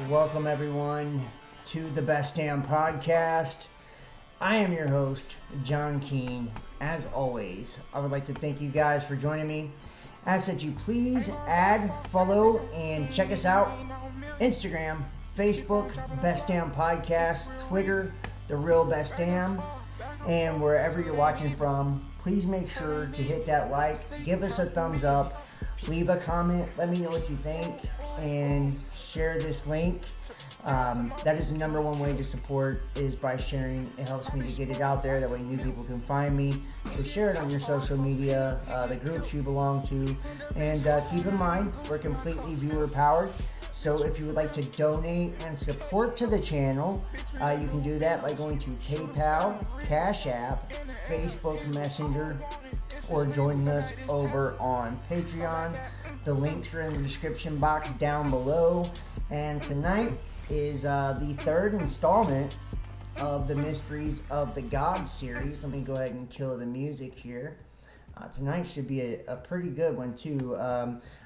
Welcome everyone to the Best Damn Podcast. I am your host, John Keene. As always, I would like to thank you guys for joining me. Ask that you please add, follow, and check us out. Instagram, Facebook, Best Damn Podcast, Twitter, The Real Best Damn, and wherever you're watching from, please make sure to hit that like, give us a thumbs up, leave a comment, let me know what you think, and share this link. That is the number one way to support, is by sharing. It helps me to get it out there, that way new people can find me. So share it on your social media, the groups you belong to, and keep in mind, we're completely viewer powered. So if you would like to donate and support to the channel, you can do that by going to PayPal, Cash App, Facebook Messenger, or joining us over on Patreon. The links are in the description box down below. And tonight is the third installment of the Mysteries of the God series. Let me go ahead and kill the music here. Tonight should be a pretty good one too.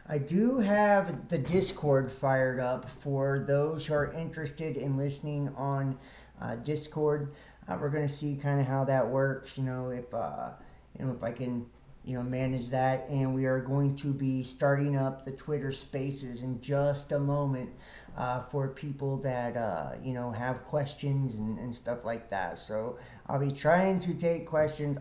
I do have the Discord fired up for those who are interested in listening on Discord. We're going to see kind of how that works. If I can manage that. And we are going to be starting up the Twitter Spaces in just a moment for people that have questions and stuff like that. So I'll be trying to take questions.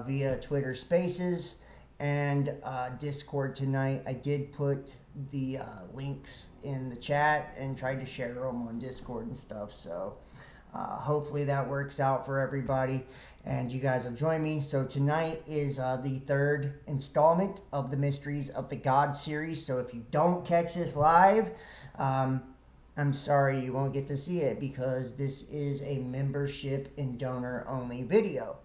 Via Twitter Spaces and Discord tonight. I did put the links in the chat and tried to share them on Discord and stuff. So hopefully that works out for everybody, and you guys will join me. So tonight is the third installment of the Mysteries of the God series. So if you don't catch this live, I'm sorry, you won't get to see it, because this is a membership and donor only video.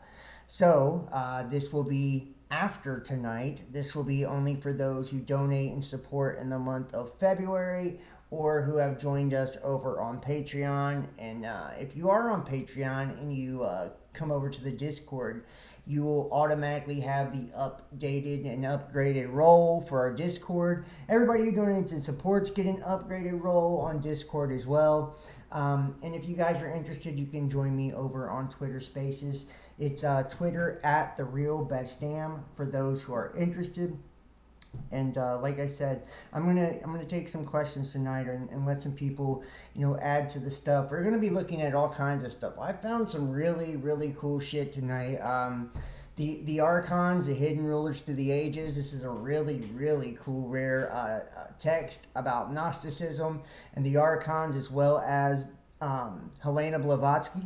So this will be after tonight. This will be only for those who donate and support in the month of February, or who have joined us over on Patreon. And if you are on Patreon and you come over to the Discord, you will automatically have the updated and upgraded role for our Discord. Everybody who donates and supports get an upgraded role on Discord as well. And if you guys are interested, you can join me over on Twitter Spaces. It's Twitter at The Real Best Damn for those who are interested. And like I said, I'm gonna take some questions tonight and let some people add to the stuff. We're gonna be looking at all kinds of stuff. I found some really cool shit tonight. The Archons, the hidden rulers through the ages. This is a really cool rare text about Gnosticism and the Archons, as well as Helena Blavatsky,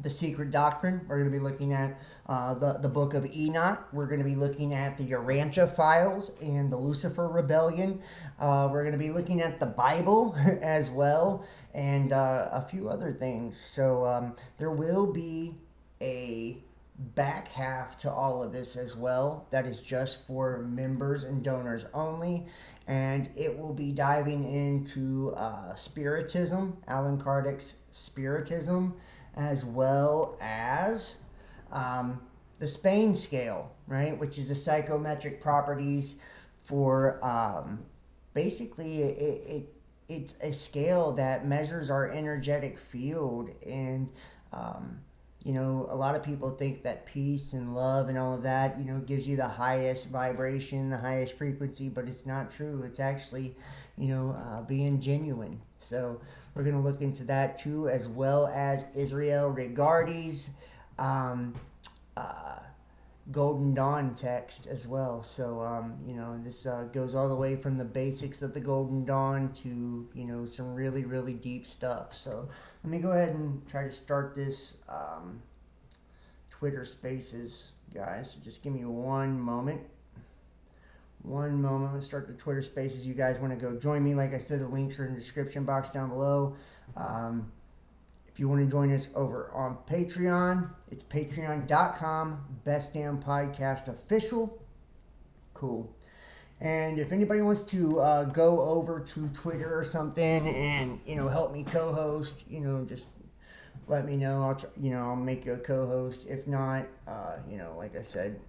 the Secret Doctrine. We're going to be looking at the book of Enoch. We're going to be looking at the Urantia files and the Lucifer Rebellion. We're going to be looking at the Bible as well, and a few other things. So there will be a back half to all of this as well. That is just for members and donors only. And it will be diving into Spiritism, Alan Kardec's Spiritism, as well as the Spain scale, right, which is the psychometric properties for basically it's a scale that measures our energetic field. And a lot of people think that peace and love and all of that gives you the highest vibration, the highest frequency, but it's not true. It's actually being genuine. So we're going to look into that too, as well as Israel Regardi's Golden Dawn text as well. So, this goes all the way from the basics of the Golden Dawn to, some really deep stuff. So let me go ahead and try to start this Twitter Spaces, guys. So just give me one moment. I'm going to start the Twitter Spaces. You guys want to go join me. Like I said, the links are in the description box down below. If you want to join us over on Patreon, it's patreon.com, Best Damn Podcast Official. Cool. And if anybody wants to go over to Twitter or something and, help me co-host, just let me know. I'll make you a co-host. If not, like I said,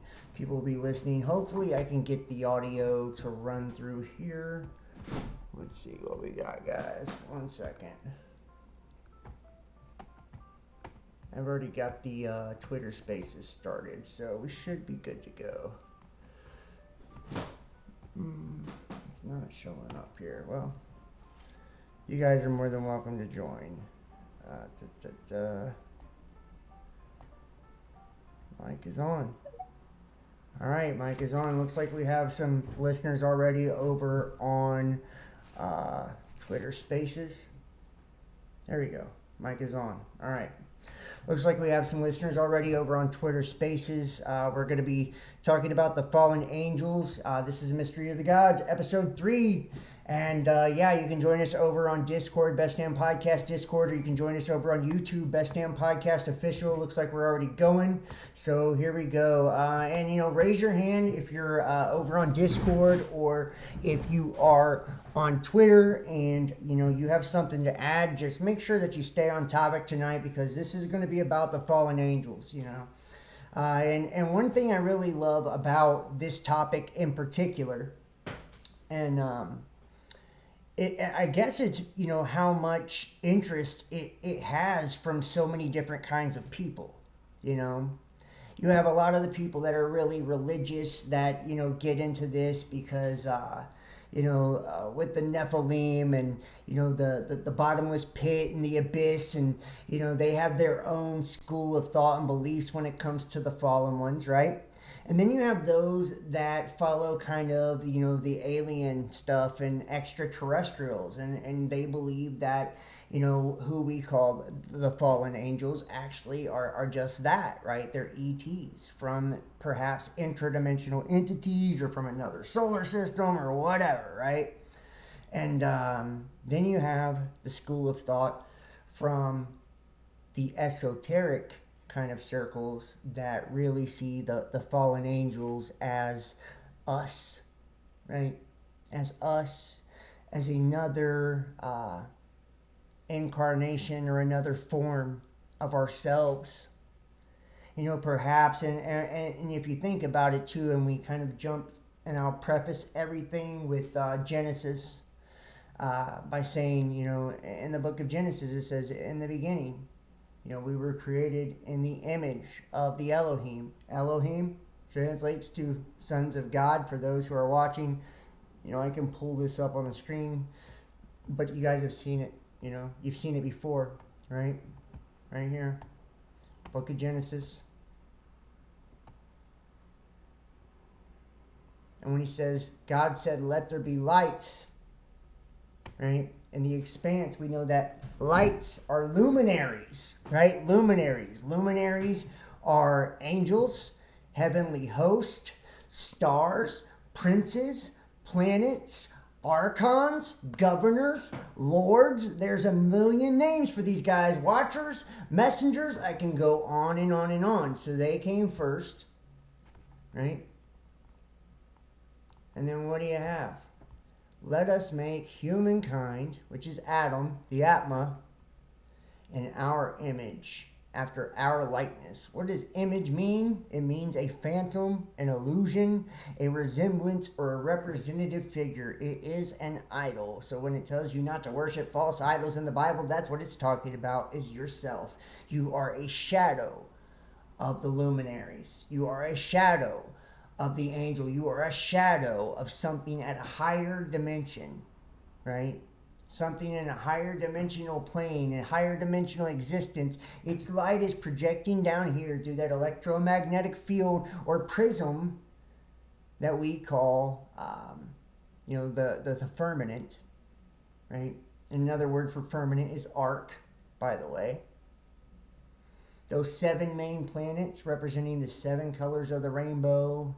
People will be listening. Hopefully I can get the audio to run through here. Let's see what we got, guys. 1 second. I've already got the Twitter Spaces started, so we should be good to go. It's not showing up here. Well, you guys are more than welcome to join. Mic is on. All right, mic is on. Looks like we have some listeners already over on Twitter Spaces. There we go. Mic is on. All right. Looks like we have some listeners already over on Twitter Spaces. We're going to be talking about the fallen angels. This is a Mystery of the Gods, episode 3. And yeah, you can join us over on Discord, Best Damn Podcast Discord, or you can join us over on YouTube, Best Damn Podcast Official. Looks like we're already going. So here we go. And, you know, raise your hand if you're over on Discord, or if you are on Twitter and, you know, you have something to add. Just make sure that you stay on topic tonight, because this is going to be about the fallen angels, you know. And one thing I really love about this topic in particular, and I guess it's, you know, how much interest it has from so many different kinds of people, you know. You have a lot of the people that are really religious that, you know, get into this because, you know, with the nephilim and, you know, the bottomless pit and the abyss, and, you know, they have their own school of thought and beliefs when it comes to the fallen ones, right? And then you have those that follow kind of, you know, the alien stuff and extraterrestrials, and they believe that, you know, who we call the fallen angels actually are just that, right? They're ETs from perhaps intradimensional entities or from another solar system or whatever, right? And then you have the school of thought from the esoteric kind of circles that really see the fallen angels as us, right? As us, as another incarnation or another form of ourselves. You know, perhaps, and if you think about it too, and we kind of jump, and I'll preface everything with Genesis by saying, you know, in the book of Genesis, it says, in the beginning, you know, we were created in the image of the Elohim. Elohim translates to sons of God. For those who are watching, you know, I can pull this up on the screen, but you guys have seen it, you know, you've seen it before, right? Right here, book of Genesis. And when he says, God said, let there be lights, right? In the expanse, we know that lights are luminaries, right? Luminaries. Luminaries are angels, heavenly hosts, stars, princes, planets, archons, governors, lords. There's a million names for these guys. Watchers, messengers. I can go on and on and on. So they came first, right? And then what do you have? Let us make humankind, which is Adam, the Atma, in our image, after our likeness. What does image mean? It means a phantom, an illusion, a resemblance, or a representative figure. It is an idol. So when it tells you not to worship false idols in the Bible, that's what it's talking about, is yourself. You are a shadow of the luminaries. You are a shadow of the angel. You are a shadow of something at a higher dimension, right? Something in a higher dimensional plane, a higher dimensional existence. Its light is projecting down here through that electromagnetic field or prism that we call, you know, the firmament, right? Another word for firmament is arc, by the way. Those 7 main planets representing the 7 colors of the rainbow,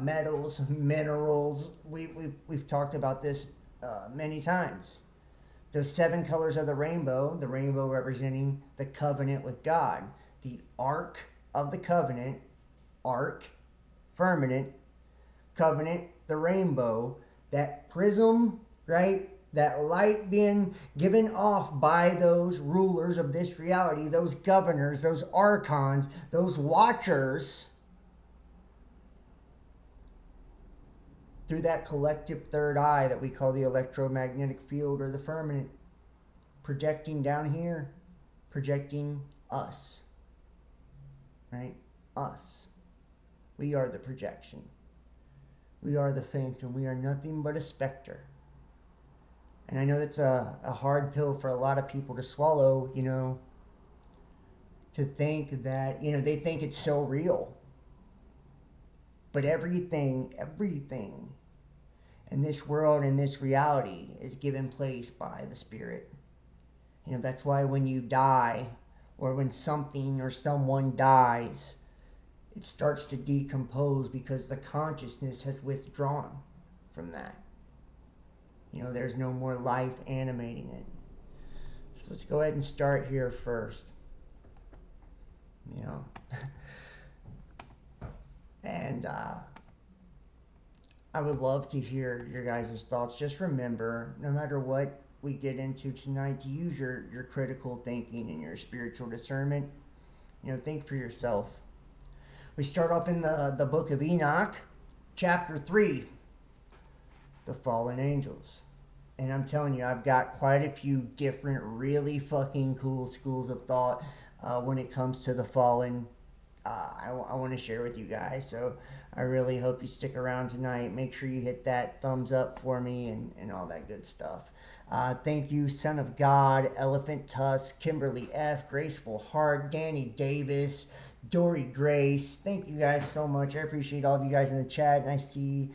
metals, minerals. We've talked about this many times. Those 7 colors of the rainbow representing the covenant with God. The ark of the covenant, ark, firmament, covenant, the rainbow, that prism, right? That light being given off by those rulers of this reality, those governors, those archons, those watchers, through that collective third eye that we call the electromagnetic field or the firmament, projecting down here, projecting us, right? Us. We are the projection. We are the phantom. We are nothing but a specter. And I know that's a hard pill for a lot of people to swallow, to think that, they think it's so real. But everything in this world, in this reality, is given place by the Spirit. That's why when you die, or when something or someone dies, it starts to decompose because the consciousness has withdrawn from that. There's no more life animating it. So let's go ahead and start here first. And I would love to hear your guys' thoughts. Just remember, no matter what we get into tonight, to use your critical thinking and your spiritual discernment. Think for yourself. We start off in the book of Enoch, chapter 3, the fallen angels. And I'm telling you, I've got quite a few different really fucking cool schools of thought when it comes to the fallen. I want to share with you guys. So I really hope you stick around tonight. Make sure you hit that thumbs up for me and all that good stuff. Thank you, Son of God, Elephant Tusk, Kimberly F., Graceful Heart, Danny Davis, Dory Grace. Thank you guys so much. I appreciate all of you guys in the chat. And I see,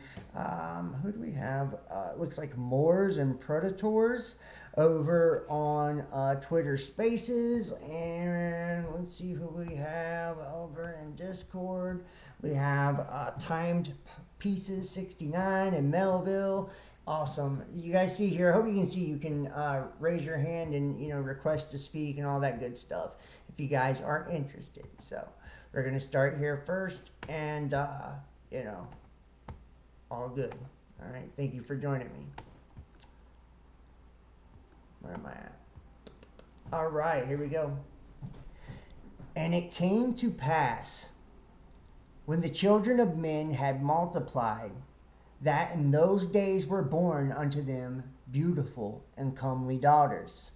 who do we have? Looks like Moors and Predators over on Twitter Spaces. And let's see who we have over in Discord. We have Timed Pieces 69 in Melville. Awesome. You guys see here, I hope you can see, you can raise your hand and, request to speak and all that good stuff if you guys are interested. So we're going to start here first and, all good. All right. Thank you for joining me. Where am I at? All right. Here we go. And it came to pass when the children of men had multiplied, that in those days were born unto them beautiful and comely daughters.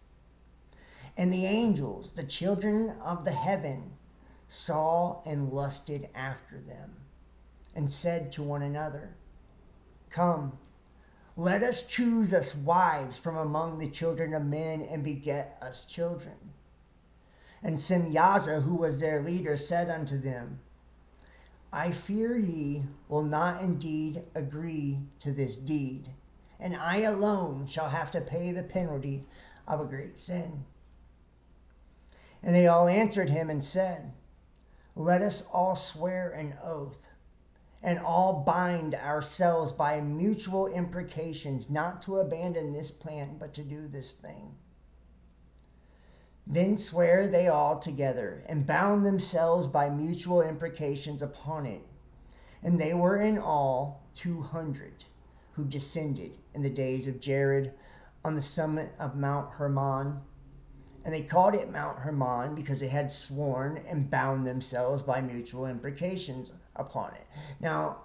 And the angels, the children of the heaven, saw and lusted after them, and said to one another, Come, let us choose us wives from among the children of men, and beget us children. And Semyaza, who was their leader, said unto them, I fear ye will not indeed agree to this deed, and I alone shall have to pay the penalty of a great sin. And they all answered him and said, Let us all swear an oath, and all bind ourselves by mutual imprecations, not to abandon this plan, but to do this thing. Then swear they all together, and bound themselves by mutual imprecations upon it. And they were in all 200, who descended in the days of Jared on the summit of Mount Hermon. And they called it Mount Hermon because they had sworn and bound themselves by mutual imprecations upon it. Now,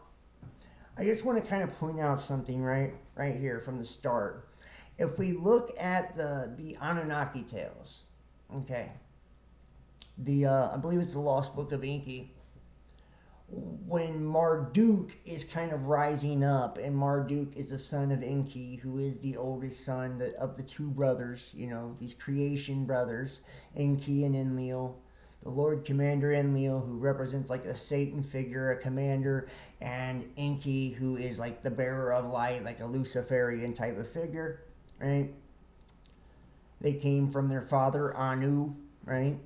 I just want to kind of point out something right here from the start. If we look at the Anunnaki tales, okay, I believe it's the Lost Book of Enki, when Marduk is kind of rising up, and Marduk is the son of Enki, who is the oldest son of the two brothers, these creation brothers, Enki and Enlil. The Lord Commander Enlil, who represents like a Satan figure, a commander, and Enki, who is like the bearer of light, like a Luciferian type of figure, right? They came from their father Anu, right?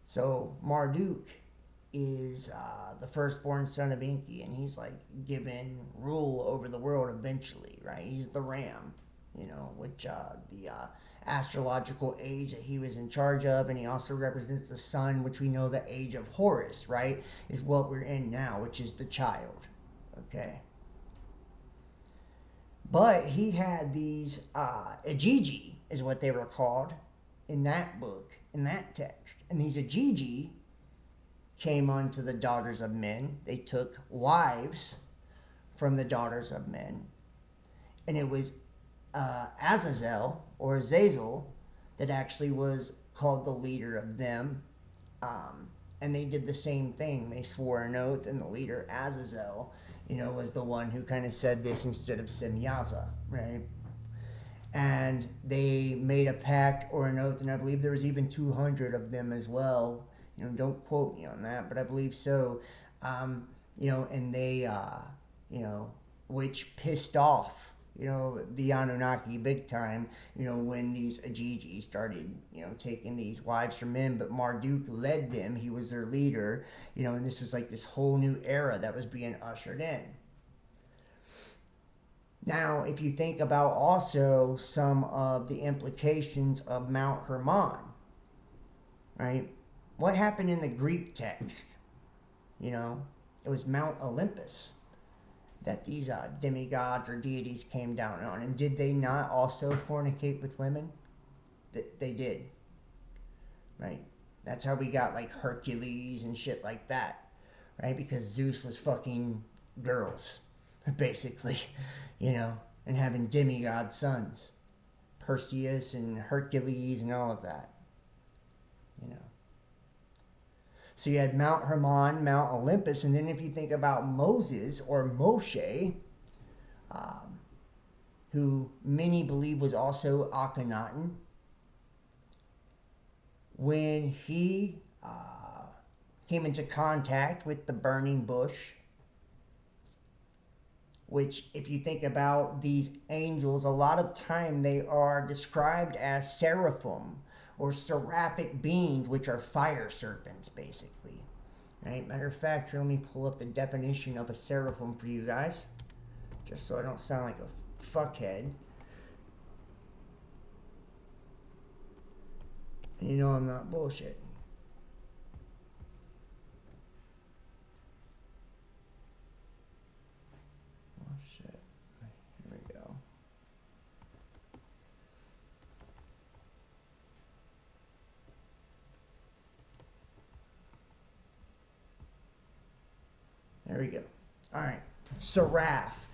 So Marduk is the firstborn son of Enki, and he's like given rule over the world eventually, right? He's the ram, which the astrological age that he was in charge of, and he also represents the sun, which we know the age of Horus, right, is what we're in now, which is the child, okay? But he had these Agigi, is what they were called in that book, in that text. And these Agigi came unto the daughters of men. They took wives from the daughters of men. And it was Azazel or Azazel that actually was called the leader of them. And they did the same thing. They swore an oath, and the leader, Azazel, was the one who kind of said this instead of Semyaza, right? And they made a pact or an oath, and I believe there was even 200 of them as well. Don't quote me on that, but I believe so. And they, which pissed off, the Anunnaki big time, when these Ajiji started, taking these wives from men. But Marduk led them. He was their leader, and this was like this whole new era that was being ushered in. Now, if you think about also some of the implications of Mount Hermon, right? What happened in the Greek text? It was Mount Olympus that these demigods or deities came down on. And did they not also fornicate with women? They did, right? That's how we got like Hercules and shit like that, right? Because Zeus was fucking girls, basically, and having demigod sons, Perseus and Hercules and all of that, So you had Mount Hermon, Mount Olympus, and then if you think about Moses or Moshe, who many believe was also Akhenaten, when he came into contact with the burning bush, which if you think about these angels, a lot of time they are described as seraphim or seraphic beings, which are fire serpents, basically. Right? Matter of fact, let me pull up the definition of a seraphim for you guys, just so I don't sound like a fuckhead. And I'm not bullshit. Oh shit. Here we go. There we go. All right. Seraph,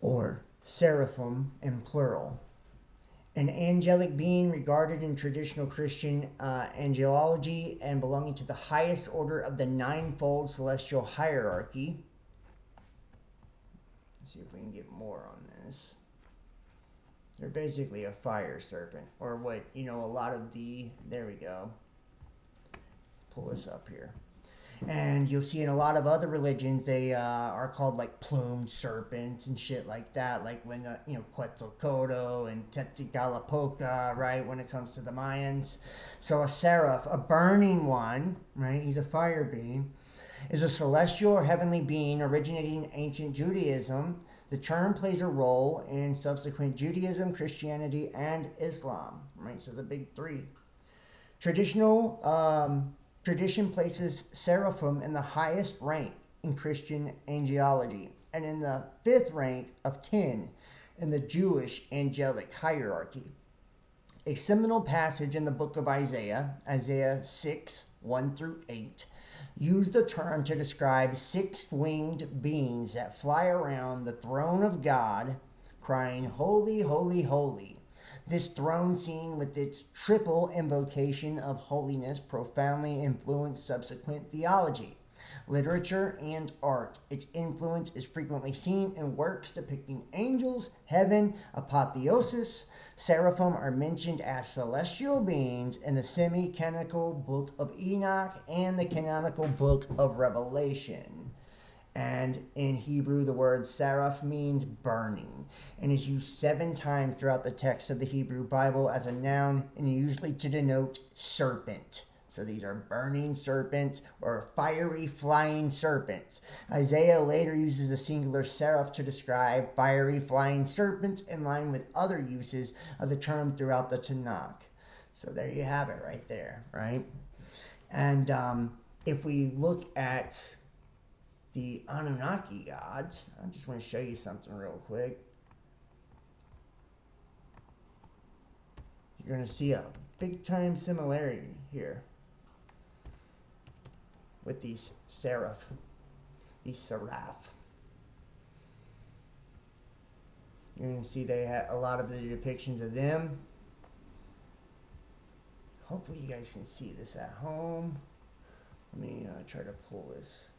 or seraphim in plural. An angelic being regarded in traditional Christian angelology and belonging to the highest order of the ninefold celestial hierarchy. Let's see if we can get more on this. They're basically a fire serpent, or what, a lot of there we go. Let's pull this up here. And you'll see in a lot of other religions, they are called like plumed serpents and shit like that. Like when, Quetzalcoatl and Tezcatlipoca, right? When it comes to the Mayans. So a seraph, a burning one, right? He's a fire being, is a celestial or heavenly being originating in ancient Judaism. The term plays a role in subsequent Judaism, Christianity, and Islam, right? So the big three. Tradition places seraphim in the highest rank in Christian angelology and in the 5th rank of 10 in the Jewish angelic hierarchy. A seminal passage in the book of Isaiah, Isaiah 6, 1 through 8, used the term to describe 6-winged beings that fly around the throne of God, crying, "Holy, holy, holy." This throne scene with its triple invocation of holiness profoundly influenced subsequent theology, literature, and art. Its influence is frequently seen in works depicting angels, heaven, apotheosis. Seraphim are mentioned as celestial beings in the semi-canonical book of Enoch and the canonical book of Revelation. And in Hebrew, the word seraph means burning and is used 7 times throughout the text of the Hebrew Bible as a noun and usually to denote serpent. So these are burning serpents or fiery flying serpents. Isaiah later uses a singular seraph to describe fiery flying serpents in line with other uses of the term throughout the Tanakh. So there you have it right there, right? And if we look at the Anunnaki gods, I just want to show you something real quick. You're going to see a big time similarity here. with these seraph. You're going to see they had a lot of the depictions of them. Hopefully you guys can see this at home. Let me try to pull this.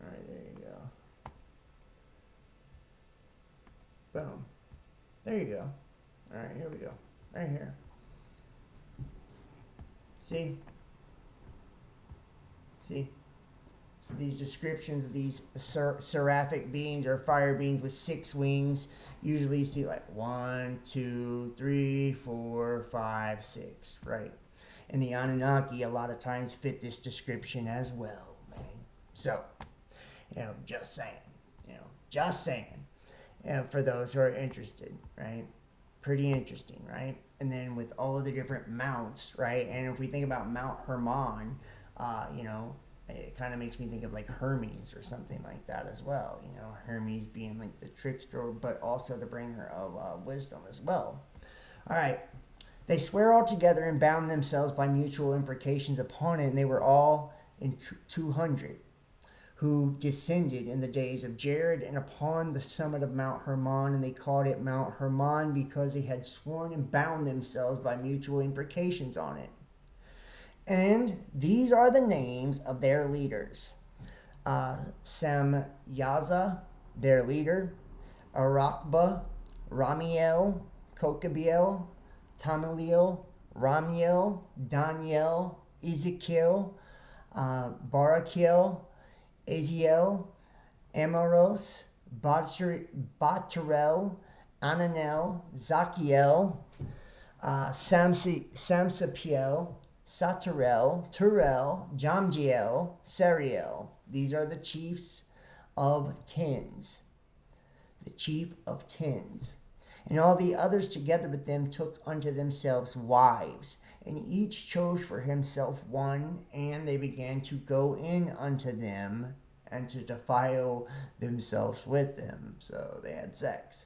All right, there you go. Boom. There you go. All right, here we go. Right here. See? See? So these descriptions of these seraphic beings or fire beings with 6 wings, usually you see like 1, 2, 3, 4, 5, 6, right? And the Anunnaki a lot of times fit this description as well, man. So, just saying, just saying. And for those who are interested, right? Pretty interesting, right? And then with all of the different mounts, right? And if we think about Mount Hermon, it kind of makes me think of like Hermes or something like that as well. Hermes being like the trickster, but also the bringer of wisdom as well. All right. They swear all together and bound themselves by mutual imprecations upon it, and they were all in 200 who descended in the days of Jared and upon the summit of Mount Hermon, and they called it Mount Hermon because they had sworn and bound themselves by mutual imprecations on it. And these are the names of their leaders. Samyaza, their leader, Arakba, Ramiel, Kokabiel, Tamaliel, Ramiel, Daniel, Ezekiel, Barakiel, Aziel, Amaros, Batarel, Ananel, Zachiel, Samsapiel, Satarel, Turel, Jamjiel, Sariel. These are the chiefs of 10s. The chief of 10s. And all the others together with them took unto themselves wives, and each chose for himself one, and they began to go in unto them and to defile themselves with them. So they had sex.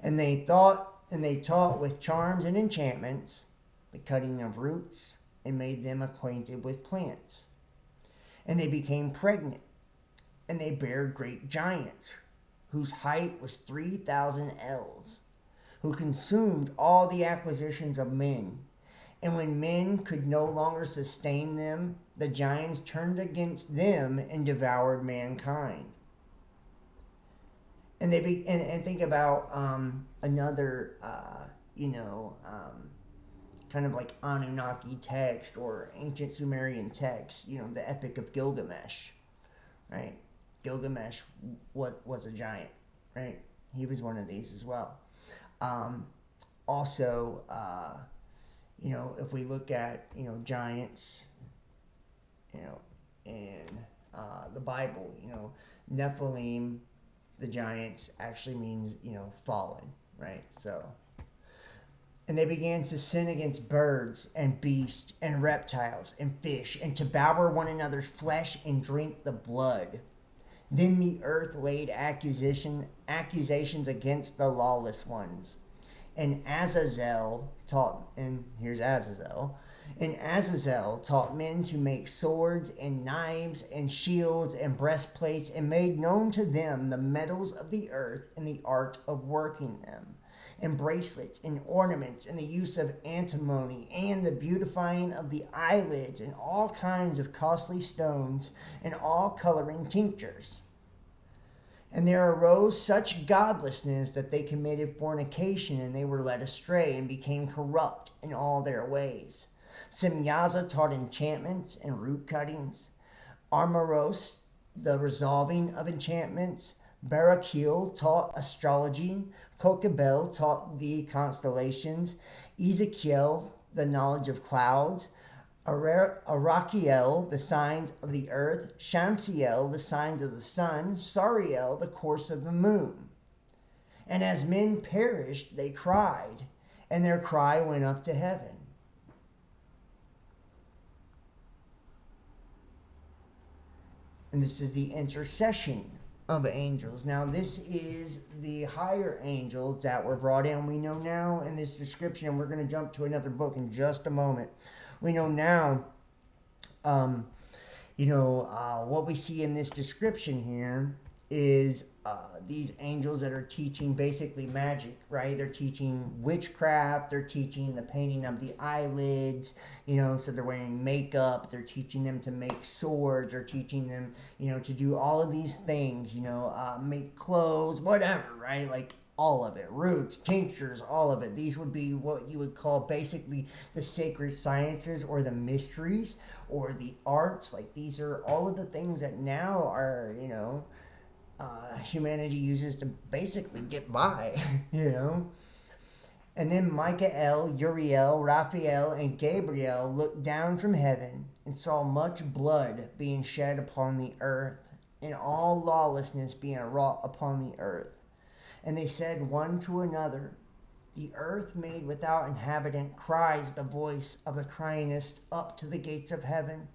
And they taught with charms and enchantments, the cutting of roots, and made them acquainted with plants. And they became pregnant, and they bare great giants, whose height was 3,000 ells, who consumed all the acquisitions of men. And when men could no longer sustain them, the giants turned against them and devoured mankind. And and think about another, kind of like Anunnaki text or ancient Sumerian text, the Epic of Gilgamesh, right? Gilgamesh was a giant, right? He was one of these as well. Also, if we look at, giants, in the Bible, Nephilim, the giants, actually means, fallen, right? So, and they began to sin against birds and beasts and reptiles and fish, and to devour one another's flesh and drink the blood. Then the earth laid accusations against the lawless ones. And Azazel taught men to make swords and knives and shields and breastplates, and made known to them the metals of the earth and the art of working them, and bracelets and ornaments, and the use of antimony, and the beautifying of the eyelids, and all kinds of costly stones, and all coloring tinctures. And there arose such godlessness that they committed fornication, and they were led astray and became corrupt in all their ways. Semyaza taught enchantments and root cuttings. Armaros, the resolving of enchantments. Barakil taught astrology. Kokabel taught the constellations. Ezekiel, the knowledge of clouds. Arakiel, the signs of the earth. Shamsiel, the signs of the sun. Sariel, the course of the moon. And as men perished, they cried, and their cry went up to heaven. And this is the intercession of angels. Now, this is the higher angels that were brought in. We know now in this description, and we're going to jump to another book in just a moment. We know now, what we see in this description here is these angels that are teaching basically magic, right? They're teaching witchcraft. They're teaching the painting of the eyelids, so they're wearing makeup. They're teaching them to make swords. They're teaching them, to do all of these things, make clothes, whatever, right? Like all of it, roots, tinctures, all of it. These would be what you would call basically the sacred sciences or the mysteries or the arts. Like these are all of the things that now are, humanity uses to basically get by, And then Michael, Uriel, Raphael, and Gabriel looked down from heaven and saw much blood being shed upon the earth, and all lawlessness being wrought upon the earth. And they said one to another, the earth made without inhabitant cries the voice of the cryingest up to the gates of heaven.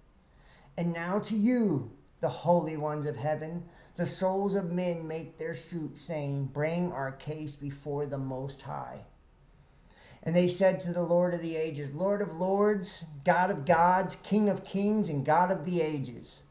And now to you, the holy ones of heaven, the souls of men make their suit, saying, bring our case before the Most High. And they said to the Lord of the ages, Lord of lords, God of gods, King of kings, and God of the ages,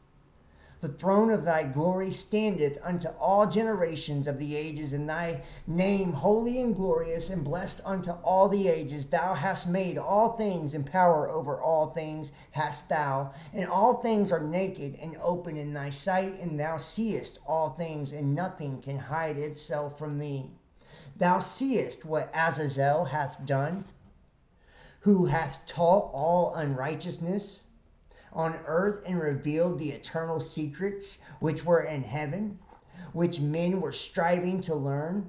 the throne of thy glory standeth unto all generations of the ages, and thy name holy and glorious and blessed unto all the ages. Thou hast made all things, and power over all things hast thou. And all things are naked and open in thy sight, and thou seest all things, and nothing can hide itself from thee. Thou seest what Azazel hath done, who hath taught all unrighteousness on earth, and revealed the eternal secrets which were in heaven, which men were striving to learn.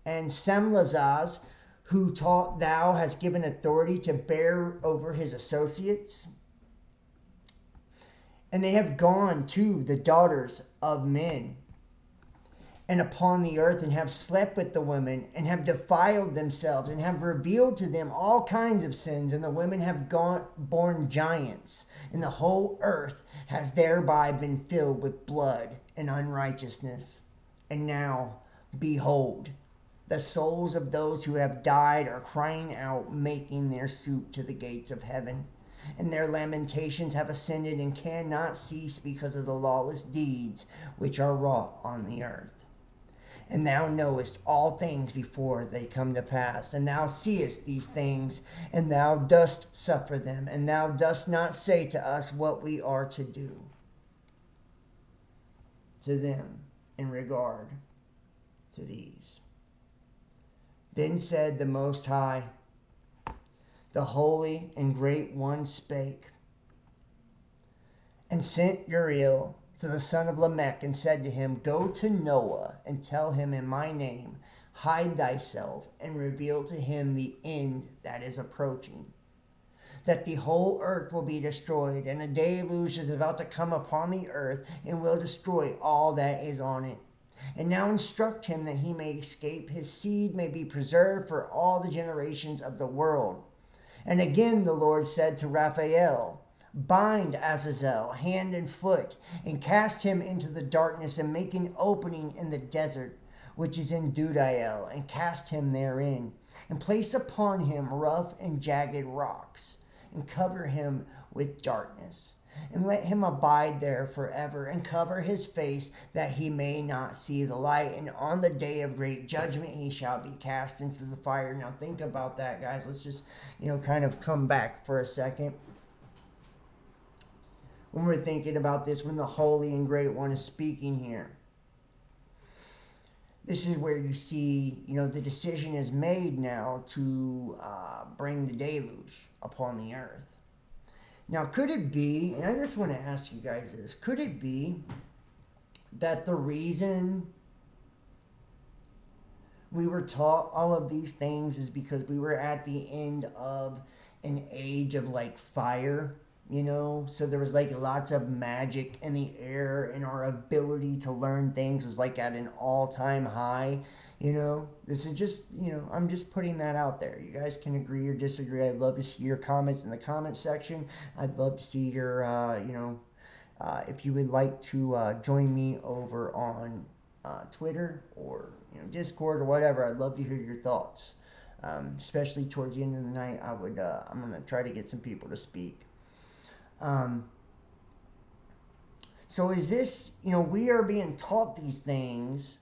And Samlazaz, who taught thou hast given authority to bear over his associates. And they have gone to the daughters of men and upon the earth, and have slept with the women, and have defiled themselves, and have revealed to them all kinds of sins. And the women have borne giants, and the whole earth has thereby been filled with blood and unrighteousness. And now, behold, the souls of those who have died are crying out, making their suit to the gates of heaven. And their lamentations have ascended and cannot cease because of the lawless deeds which are wrought on the earth. And thou knowest all things before they come to pass. And thou seest these things, and thou dost suffer them. And thou dost not say to us what we are to do to them in regard to these. Then said the Most High, the Holy and Great One spake, and sent Uriel to the son of Lamech, and said to him, go to Noah, and tell him in my name, hide thyself, and reveal to him the end that is approaching, that the whole earth will be destroyed, and a deluge is about to come upon the earth, and will destroy all that is on it. And now instruct him that he may escape, his seed may be preserved for all the generations of the world. And again the Lord said to Raphael, bind Azazel hand and foot, and cast him into the darkness, and make an opening in the desert which is in Dudael, and cast him therein, and place upon him rough and jagged rocks, and cover him with darkness, and let him abide there forever, and cover his face, that he may not see the light. And on the day of great judgment he shall be cast into the fire. Now think about that, guys. Let's just kind of come back for a second. When we're thinking about this, when the Holy and Great One is speaking here, this is where you see, the decision is made now to bring the deluge upon the earth. Now, could it be, and I just want to ask you guys this, could it be that the reason we were taught all of these things is because we were at the end of an age of fire? So there was lots of magic in the air, and our ability to learn things was at an all-time high. This is just, I'm just putting that out there. You guys can agree or disagree. I'd love to see your comments in the comment section. I'd love to see your, if you would like to join me over on Twitter or Discord or whatever. I'd love to hear your thoughts. Especially towards the end of the night, I'm gonna try to get some people to speak. So is this, we are being taught these things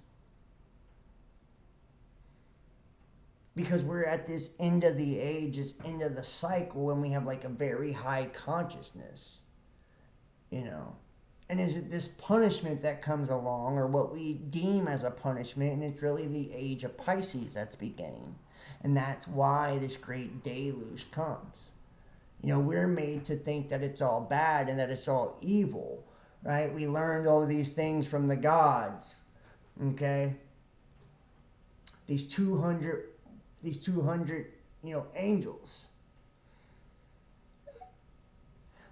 because we're at this end of the age, this end of the cycle, and we have like a very high consciousness, And is it this punishment that comes along, or what we deem as a punishment, and it's really the age of Pisces that's beginning? And that's why this great deluge comes. We're made to think that it's all bad and that it's all evil, right? We learned all of these things from the gods, okay? These 200, angels.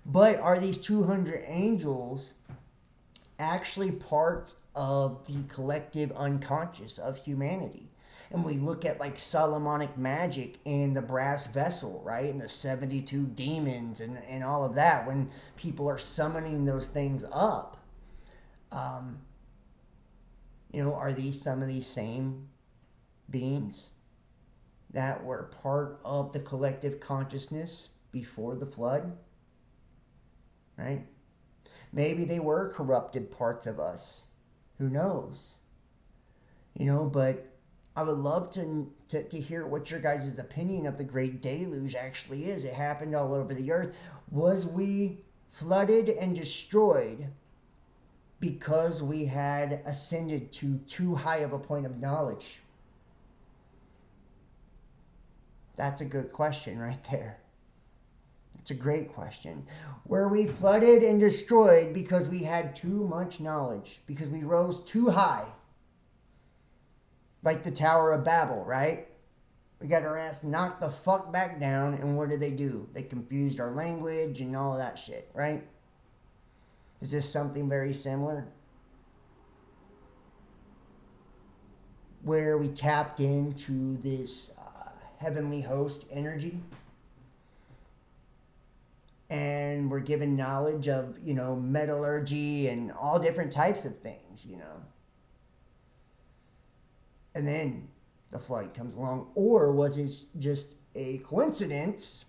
But are these 200 angels actually part of the collective unconscious of humanity? And we look at like Solomonic magic and the brass vessel, right? And the 72 demons and all of that. When people are summoning those things up, are these some of these same beings that were part of the collective consciousness before the flood? Right? Maybe they were corrupted parts of us. Who knows? But I would love to hear what your guys' opinion of the Great Deluge actually is. It happened all over the earth. Was we flooded and destroyed because we had ascended to too high of a point of knowledge? That's a good question right there. It's a great question. Were we flooded and destroyed because we had too much knowledge? Because we rose too high? Like the Tower of Babel, right? We got our ass knocked the fuck back down, and what did they do? They confused our language and all that shit, right? Is this something very similar? Where we tapped into this heavenly host energy, and we're given knowledge of, metallurgy and all different types of things, And then the flood comes along. Or was it just a coincidence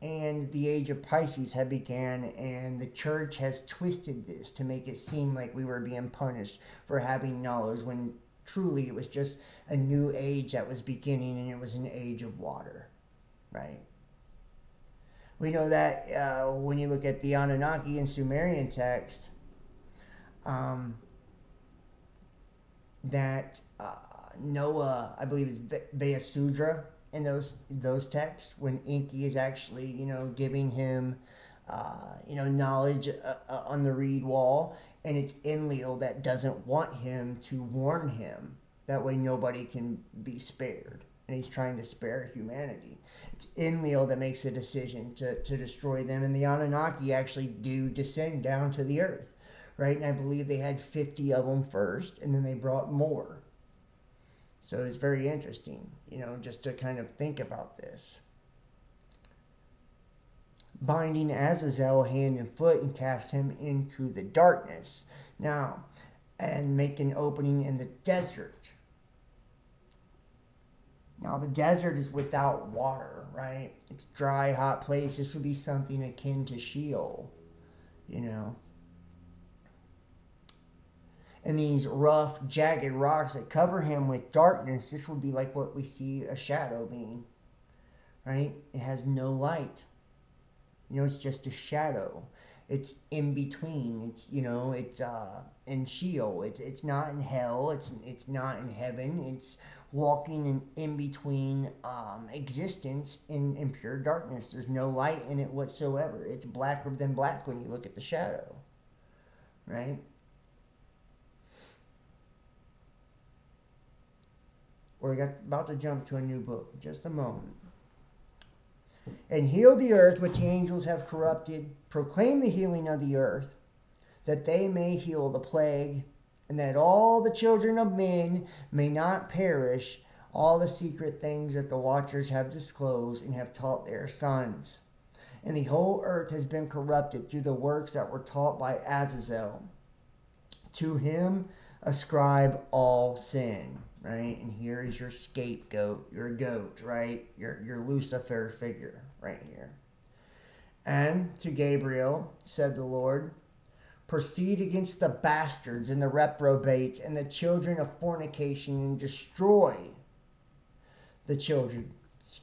and the age of Pisces had began, and the church has twisted this to make it seem like we were being punished for having knowledge, when truly it was just a new age that was beginning, and it was an age of water, right? We know that when you look at the Anunnaki and Sumerian text, that Noah, I believe is Vayasudra in those texts, when Enki is actually, giving him, knowledge on the reed wall, and it's Enlil that doesn't want him to warn him. That way nobody can be spared, and he's trying to spare humanity. It's Enlil that makes the decision to destroy them, and the Anunnaki actually do descend down to the earth, right? And I believe they had 50 of them first, and then they brought more. So it's very interesting, just to kind of think about this. Binding Azazel hand and foot and cast him into the darkness. Now, and make an opening in the desert. Now, the desert is without water, right? It's dry, hot place. This would be something akin to Sheol, And these rough, jagged rocks that cover him with darkness, this would be like what we see a shadow being, right? It has no light. It's just a shadow. It's in between. It's, it's in Sheol. It's not in hell. It's not in heaven. It's walking in between existence in pure darkness. There's no light in it whatsoever. It's blacker than black when you look at the shadow, right? We're about to jump to a new book. Just a moment. And heal the earth which the angels have corrupted. Proclaim the healing of the earth, that they may heal the plague, and that all the children of men may not perish, all the secret things that the watchers have disclosed and have taught their sons. And the whole earth has been corrupted through the works that were taught by Azazel. To him ascribe all sin, right? And here is your scapegoat, your goat, right? Your Lucifer figure right here. And to Gabriel said the Lord, proceed against the bastards and the reprobates and the children of fornication and destroy the children.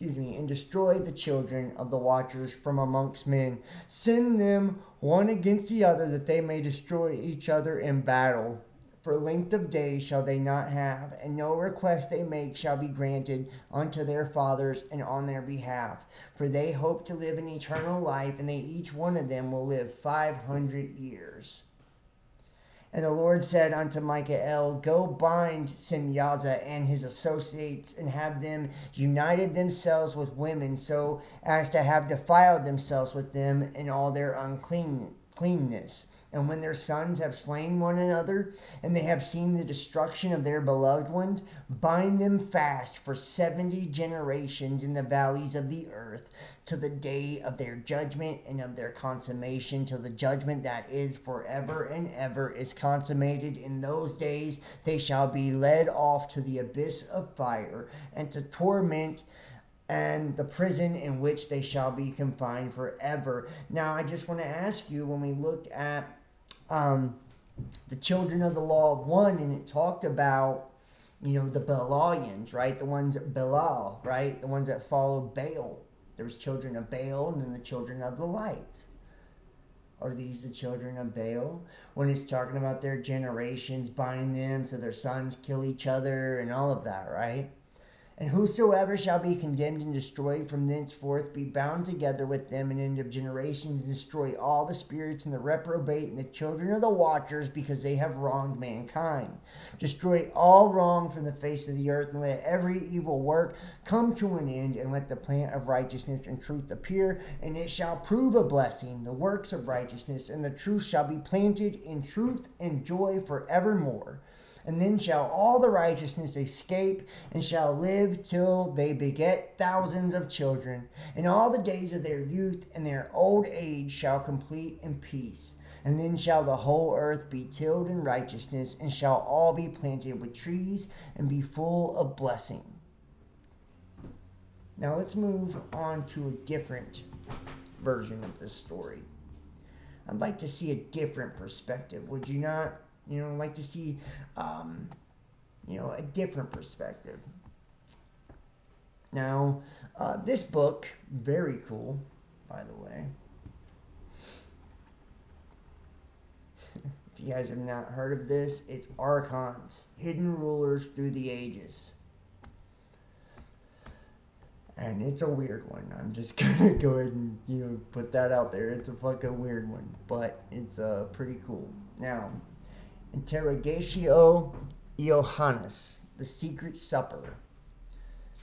And destroy the children of the watchers from amongst men. Send them one against the other, that they may destroy each other in battle. For length of days shall they not have, and no request they make shall be granted unto their fathers and on their behalf. For they hope to live in eternal life, and they each one of them will live 500 years. And the Lord said unto Michael, go bind Simyaza and his associates, and have them united themselves with women, so as to have defiled themselves with them in all their uncleanness. And when their sons have slain one another, and they have seen the destruction of their beloved ones, bind them fast for 70 generations in the valleys of the earth, to the day of their judgment and of their consummation, till the judgment that is forever and ever is consummated. In those days they shall be led off to the abyss of fire, and to torment, and the prison in which they shall be confined forever. Now, I just want to ask you, when we looked at the children of the law of one, and it talked about, the Belialians, right? The ones that Belial, right? The ones that followed Baal. There was children of Baal and then the children of the light. Are these the children of Baal? When it's talking about their generations, bind them so their sons kill each other and all of that, right? And whosoever shall be condemned and destroyed from thenceforth be bound together with them in end of generations, and destroy all the spirits and the reprobate and the children of the watchers, because they have wronged mankind. Destroy all wrong from the face of the earth, and let every evil work come to an end, and let the plant of righteousness and truth appear, and it shall prove a blessing, the works of righteousness, and the truth shall be planted in truth and joy forevermore. And then shall all the righteousness escape, and shall live till they beget thousands of children. And all the days of their youth and their old age shall complete in peace. And then shall the whole earth be tilled in righteousness, and shall all be planted with trees, and be full of blessing. Now let's move on to a different version of this story. I'd like to see a different perspective, would you not? Like to see, a different perspective. Now, this book, very cool, by the way. If you guys have not heard of this, it's Archons, Hidden Rulers Through the Ages. And it's a weird one. I'm just gonna go ahead and, put that out there. It's a fucking weird one, but it's pretty cool. Now, Interrogatio Iohannis, the Secret Supper.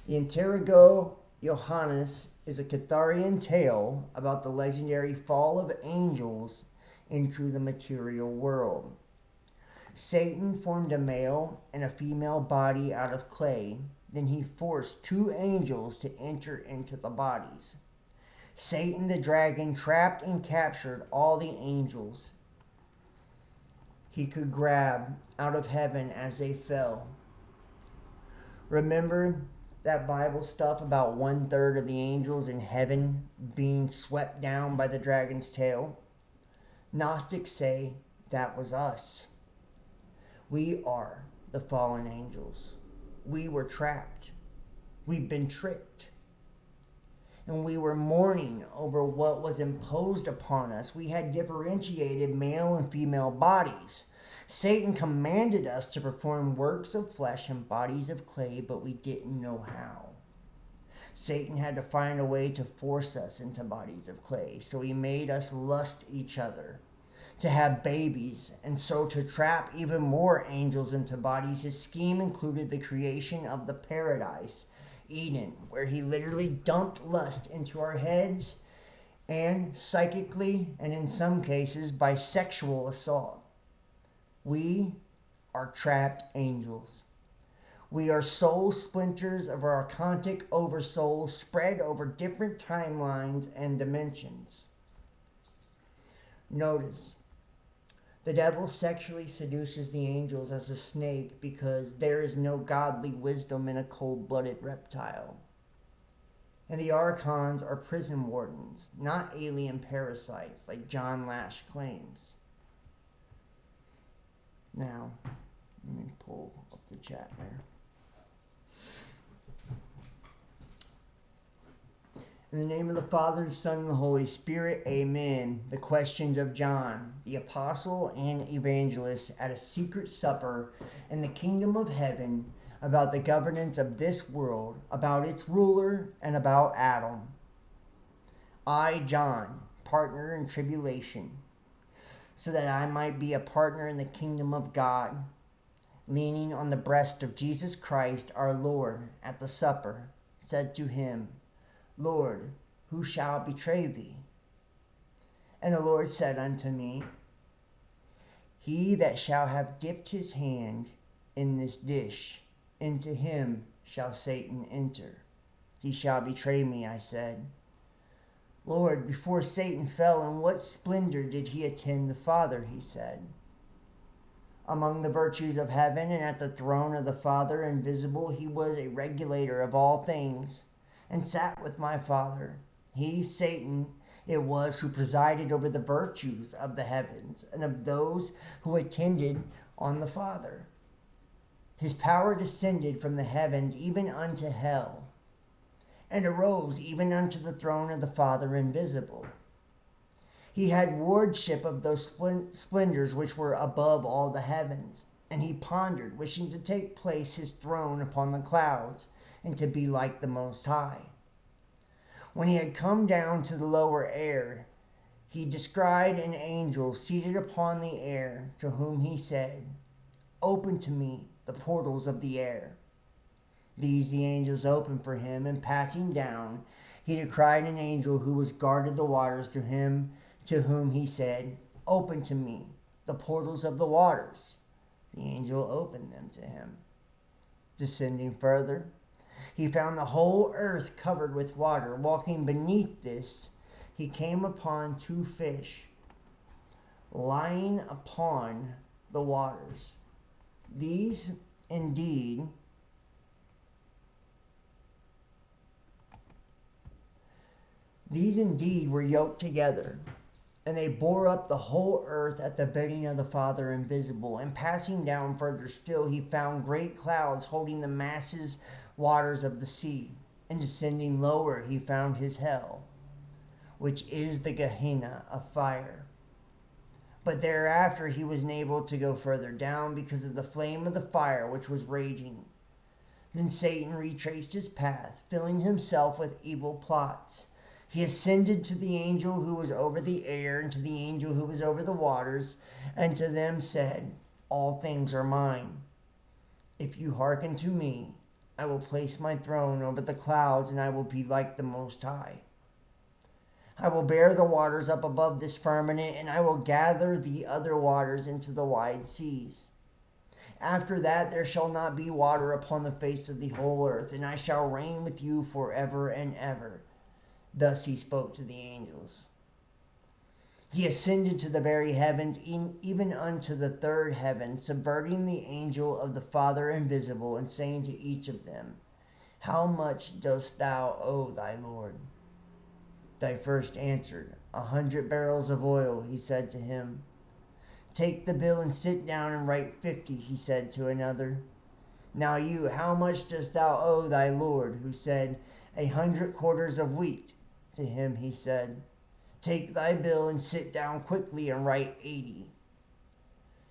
The Interrogo Iohannis is a Catharian tale about the legendary fall of angels into the material world. Satan formed a male and a female body out of clay. Then he forced two angels to enter into the bodies. Satan the dragon trapped and captured all the angels he could grab out of heaven as they fell. Remember that Bible stuff about 1/3 of the angels in heaven being swept down by the dragon's tail? Gnostics say that was us. We are the fallen angels. We were trapped. We've been tricked. And we were mourning over what was imposed upon us. We had differentiated male and female bodies. Satan commanded us to perform works of flesh and bodies of clay, but we didn't know how. Satan had to find a way to force us into bodies of clay, so he made us lust each other, to have babies, and so to trap even more angels into bodies. His scheme included the creation of the paradise, Eden, where he literally dumped lust into our heads, and psychically, and in some cases by sexual assault. We are trapped angels. We are soul splinters of our occultic oversoul spread over different timelines and dimensions. Notice, The devil sexually seduces the angels as a snake because there is no godly wisdom in a cold-blooded reptile. And the archons are prison wardens, not alien parasites like John Lash claims. Now, let me pull up the chat there. In the name of the Father, the Son, and the Holy Spirit, amen. The questions of John, the apostle and evangelist, at a secret supper in the kingdom of heaven about the governance of this world, about its ruler, and about Adam. I, John, partner in tribulation, so that I might be a partner in the kingdom of God, leaning on the breast of Jesus Christ our Lord at the supper, said to him, Lord, who shall betray thee? And the Lord said unto me, He that shall have dipped his hand in this dish, into him shall Satan enter. He shall betray me, I said. Lord, before Satan fell, in what splendor did he attend the Father, he said. Among the virtues of heaven and at the throne of the Father invisible, he was a regulator of all things, and sat with my Father. He, Satan, it was who presided over the virtues of the heavens and of those who attended on the Father. His power descended from the heavens even unto hell, and arose even unto the throne of the Father invisible. He had wardship of those splendors which were above all the heavens, and he pondered, wishing to take place his throne upon the clouds, and to be like the Most High. When he had come down to the lower air, he descried an angel seated upon the air, to whom he said, Open to me the portals of the air. These the angels opened for him, and passing down, he descried an angel who was guarded the waters to him, to whom he said, Open to me the portals of the waters. The angel opened them to him. Descending further, he found the whole earth covered with water. Walking beneath this, he came upon two fish lying upon the waters. These indeed were yoked together, and they bore up the whole earth at the bidding of the Father invisible. And passing down further still, he found great clouds holding the masses waters of the sea. And descending lower, he found his hell, which is the Gehenna of fire. But thereafter he was unable to go further down because of the flame of the fire which was raging. Then Satan retraced his path, filling himself with evil plots. He ascended to the angel who was over the air, and to the angel who was over the waters, and to them said, All things are mine. If you hearken to me, I will place my throne over the clouds, and I will be like the Most High. I will bear the waters up above this firmament, and I will gather the other waters into the wide seas. After that there shall not be water upon the face of the whole earth, and I shall reign with you forever and ever. Thus he spoke to the angels. He ascended to the very heavens, even unto the third heaven, subverting the angel of the Father invisible, and saying to each of them, How much dost thou owe thy Lord? Thy first answered, 100 barrels of oil, he said to him. Take the bill and sit down and write 50, he said to another. Now you, how much dost thou owe thy Lord? Who said, 100 quarters of wheat. To him he said, Take thy bill and sit down quickly and write 80.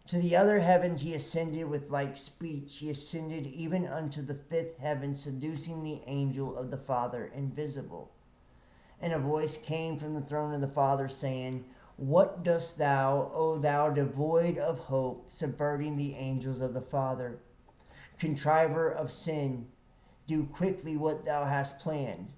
To the other heavens he ascended with like speech. He ascended even unto the fifth heaven, seducing the angel of the Father invisible. And a voice came from the throne of the Father, saying, What dost thou, O thou devoid of hope, subverting the angels of the Father? Contriver of sin, do quickly what thou hast planned.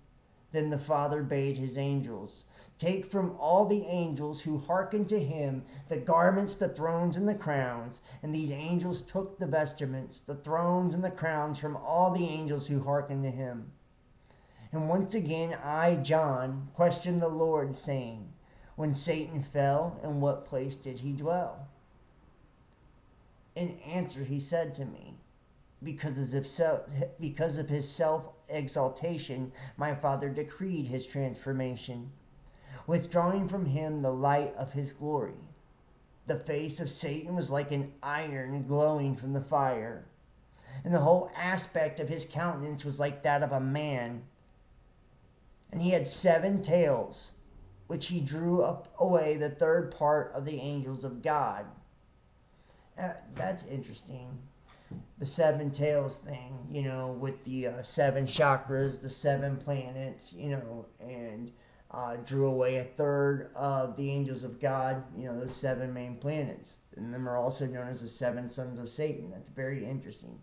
Then the Father bade his angels, Take from all the angels who hearken to him the garments, the thrones, and the crowns. And these angels took the vestments, the thrones, and the crowns from all the angels who hearken to him. And once again I, John, questioned the Lord, saying, When Satan fell, in what place did he dwell? In answer, he said to me, because of his self-exaltation, my father decreed his transformation, withdrawing from him the light of his glory. The face of Satan was like an iron glowing from the fire, and the whole aspect of his countenance was like that of a man. And he had 7 tails, which he drew up away the third part of the angels of God. That's interesting. The 7 tails thing, with the 7 chakras, the 7 planets, and drew away a third of the angels of God, those 7 main planets. And them are also known as the 7 sons of Satan. That's very interesting.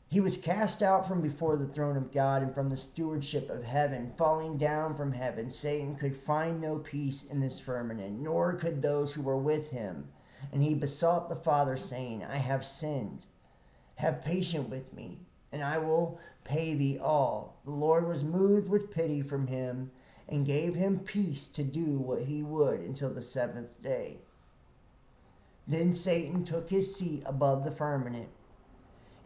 He was cast out from before the throne of God and from the stewardship of heaven. Falling down from heaven, Satan could find no peace in this firmament, nor could those who were with him. And he besought the Father, saying, I have sinned. Have patience with me, and I will pay thee all. The Lord was moved with pity from him, and gave him peace to do what he would until the 7th day. Then Satan took his seat above the firmament,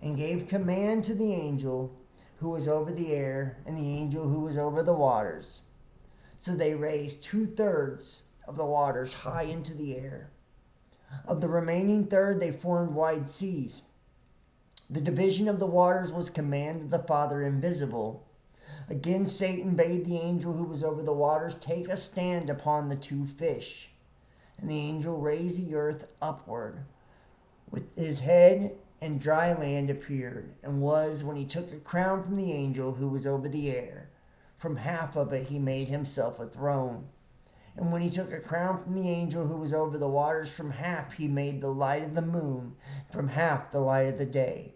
and gave command to the angel who was over the air and the angel who was over the waters. So they raised 2/3 of the waters high into the air. Of the remaining third they formed wide seas. The division of the waters was command of the Father invisible. Again Satan bade the angel who was over the waters take a stand upon the 2 fish. And the angel raised the earth upward with his head, and dry land appeared, and was, when he took a crown from the angel who was over the air. From half of it he made himself a throne. And when he took a crown from the angel who was over the waters, from half he made the light of the moon, from half the light of the day.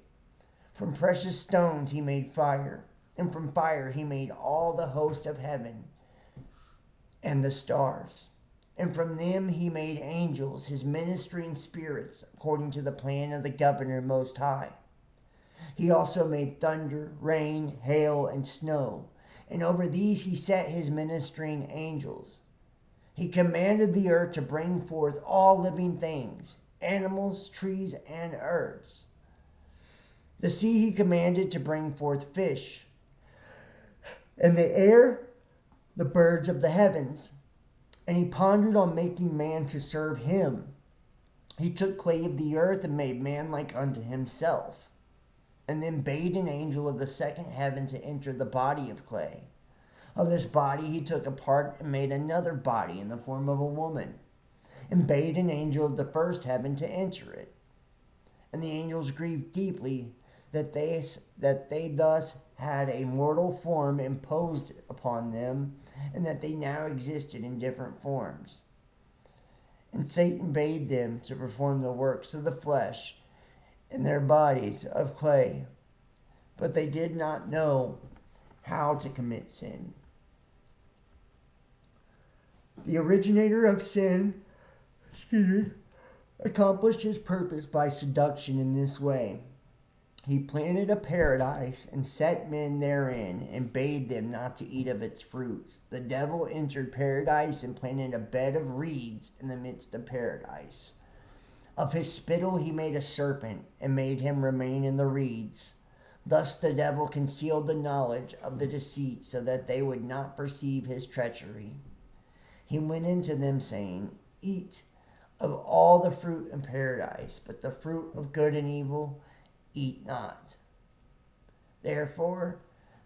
From precious stones he made fire, and from fire he made all the host of heaven and the stars. And from them he made angels, his ministering spirits, according to the plan of the governor most high. He also made thunder, rain, hail, and snow, and over these he set his ministering angels. He commanded the earth to bring forth all living things, animals, trees, and herbs. The sea he commanded to bring forth fish, and the air, the birds of the heavens. And he pondered on making man to serve him. He took clay of the earth and made man like unto himself, and then bade an angel of the 2nd heaven to enter the body of clay. Of this body he took a part and made another body in the form of a woman, and bade an angel of the 1st heaven to enter it. And the angels grieved deeply that they thus had a mortal form imposed upon them, and that they now existed in different forms. And Satan bade them to perform the works of the flesh in their bodies of clay, but they did not know how to commit sin. The originator of sin, accomplished his purpose by seduction in this way. He planted a paradise and set men therein, and bade them not to eat of its fruits. The devil entered paradise and planted a bed of reeds in the midst of paradise. Of his spittle he made a serpent, and made him remain in the reeds. Thus the devil concealed the knowledge of the deceit, so that they would not perceive his treachery. He went into them, saying, Eat of all the fruit in paradise, but the fruit of good and evil eat not. Therefore,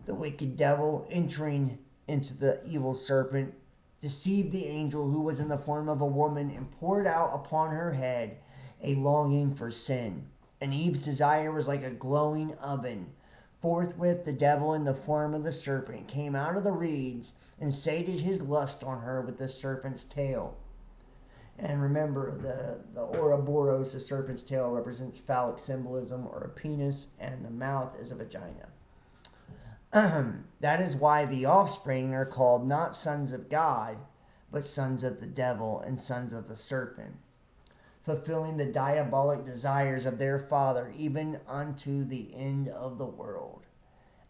the wicked devil, entering into the evil serpent, deceived the angel who was in the form of a woman, and poured out upon her head a longing for sin. And Eve's desire was like a glowing oven. Forthwith the devil, in the form of the serpent, came out of the reeds and sated his lust on her with the serpent's tail. And remember, the Ouroboros, the serpent's tail, represents phallic symbolism, or a penis, and the mouth is a vagina. That is why the offspring are called not sons of God, but sons of the devil and sons of the serpent, fulfilling the diabolic desires of their father, even unto the end of the world.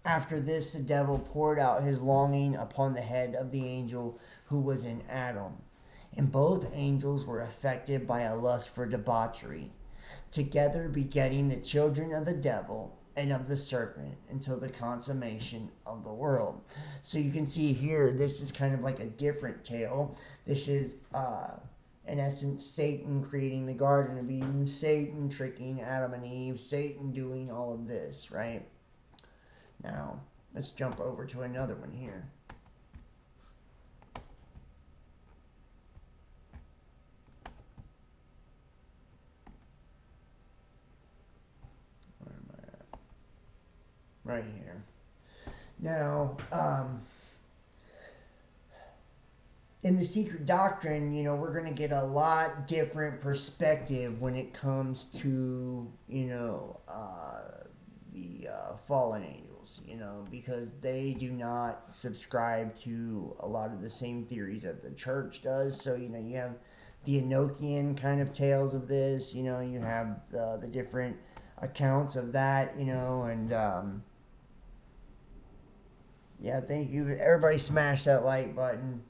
After this, the devil poured out his longing upon the head of the angel who was in Adam. And both angels were affected by a lust for debauchery, together begetting the children of the devil and of the serpent until the consummation of the world. So you can see here, this is kind of like a different tale. This is, in essence, Satan creating the Garden of Eden, Satan tricking Adam and Eve, Satan doing all of this, right? Now, let's jump over to another one here. Where am I at? Right here. Now, in the secret doctrine, we're going to get a lot different perspective when it comes to, the fallen angels, because they do not subscribe to a lot of the same theories that the church does. So, you have the Enochian kind of tales of this, you have the different accounts of that, and yeah, thank you. Everybody smash that like button,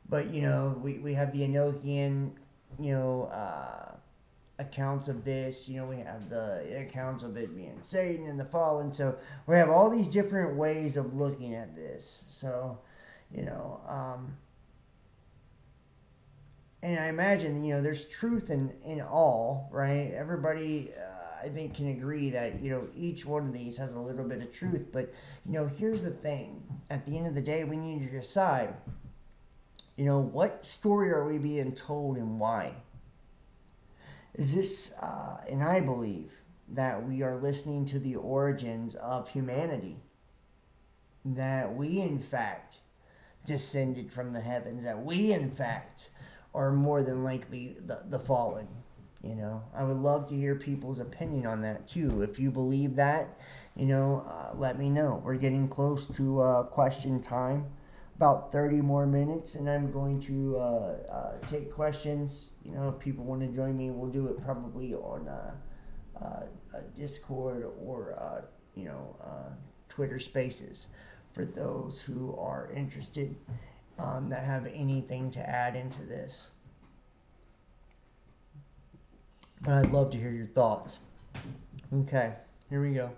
but we have the Enochian, accounts of this. We have the accounts of it being Satan and the fallen. So we have all these different ways of looking at this. So, and I imagine, there's truth in all, right? Everybody, I think, can agree that, each one of these has a little bit of truth. But, here's the thing. At the end of the day, we need to decide, what story are we being told and why? Is this, and I believe that we are listening to the origins of humanity. That we, in fact, descended from the heavens. That we, in fact, are more than likely the fallen. I would love to hear people's opinion on that too. If you believe that, let me know. We're getting close to question time. About 30 more minutes, and I'm going to take questions. If people want to join me, we'll do it probably on Discord or Twitter Spaces for those who are interested that have anything to add into this. But I'd love to hear your thoughts. Okay, here we go.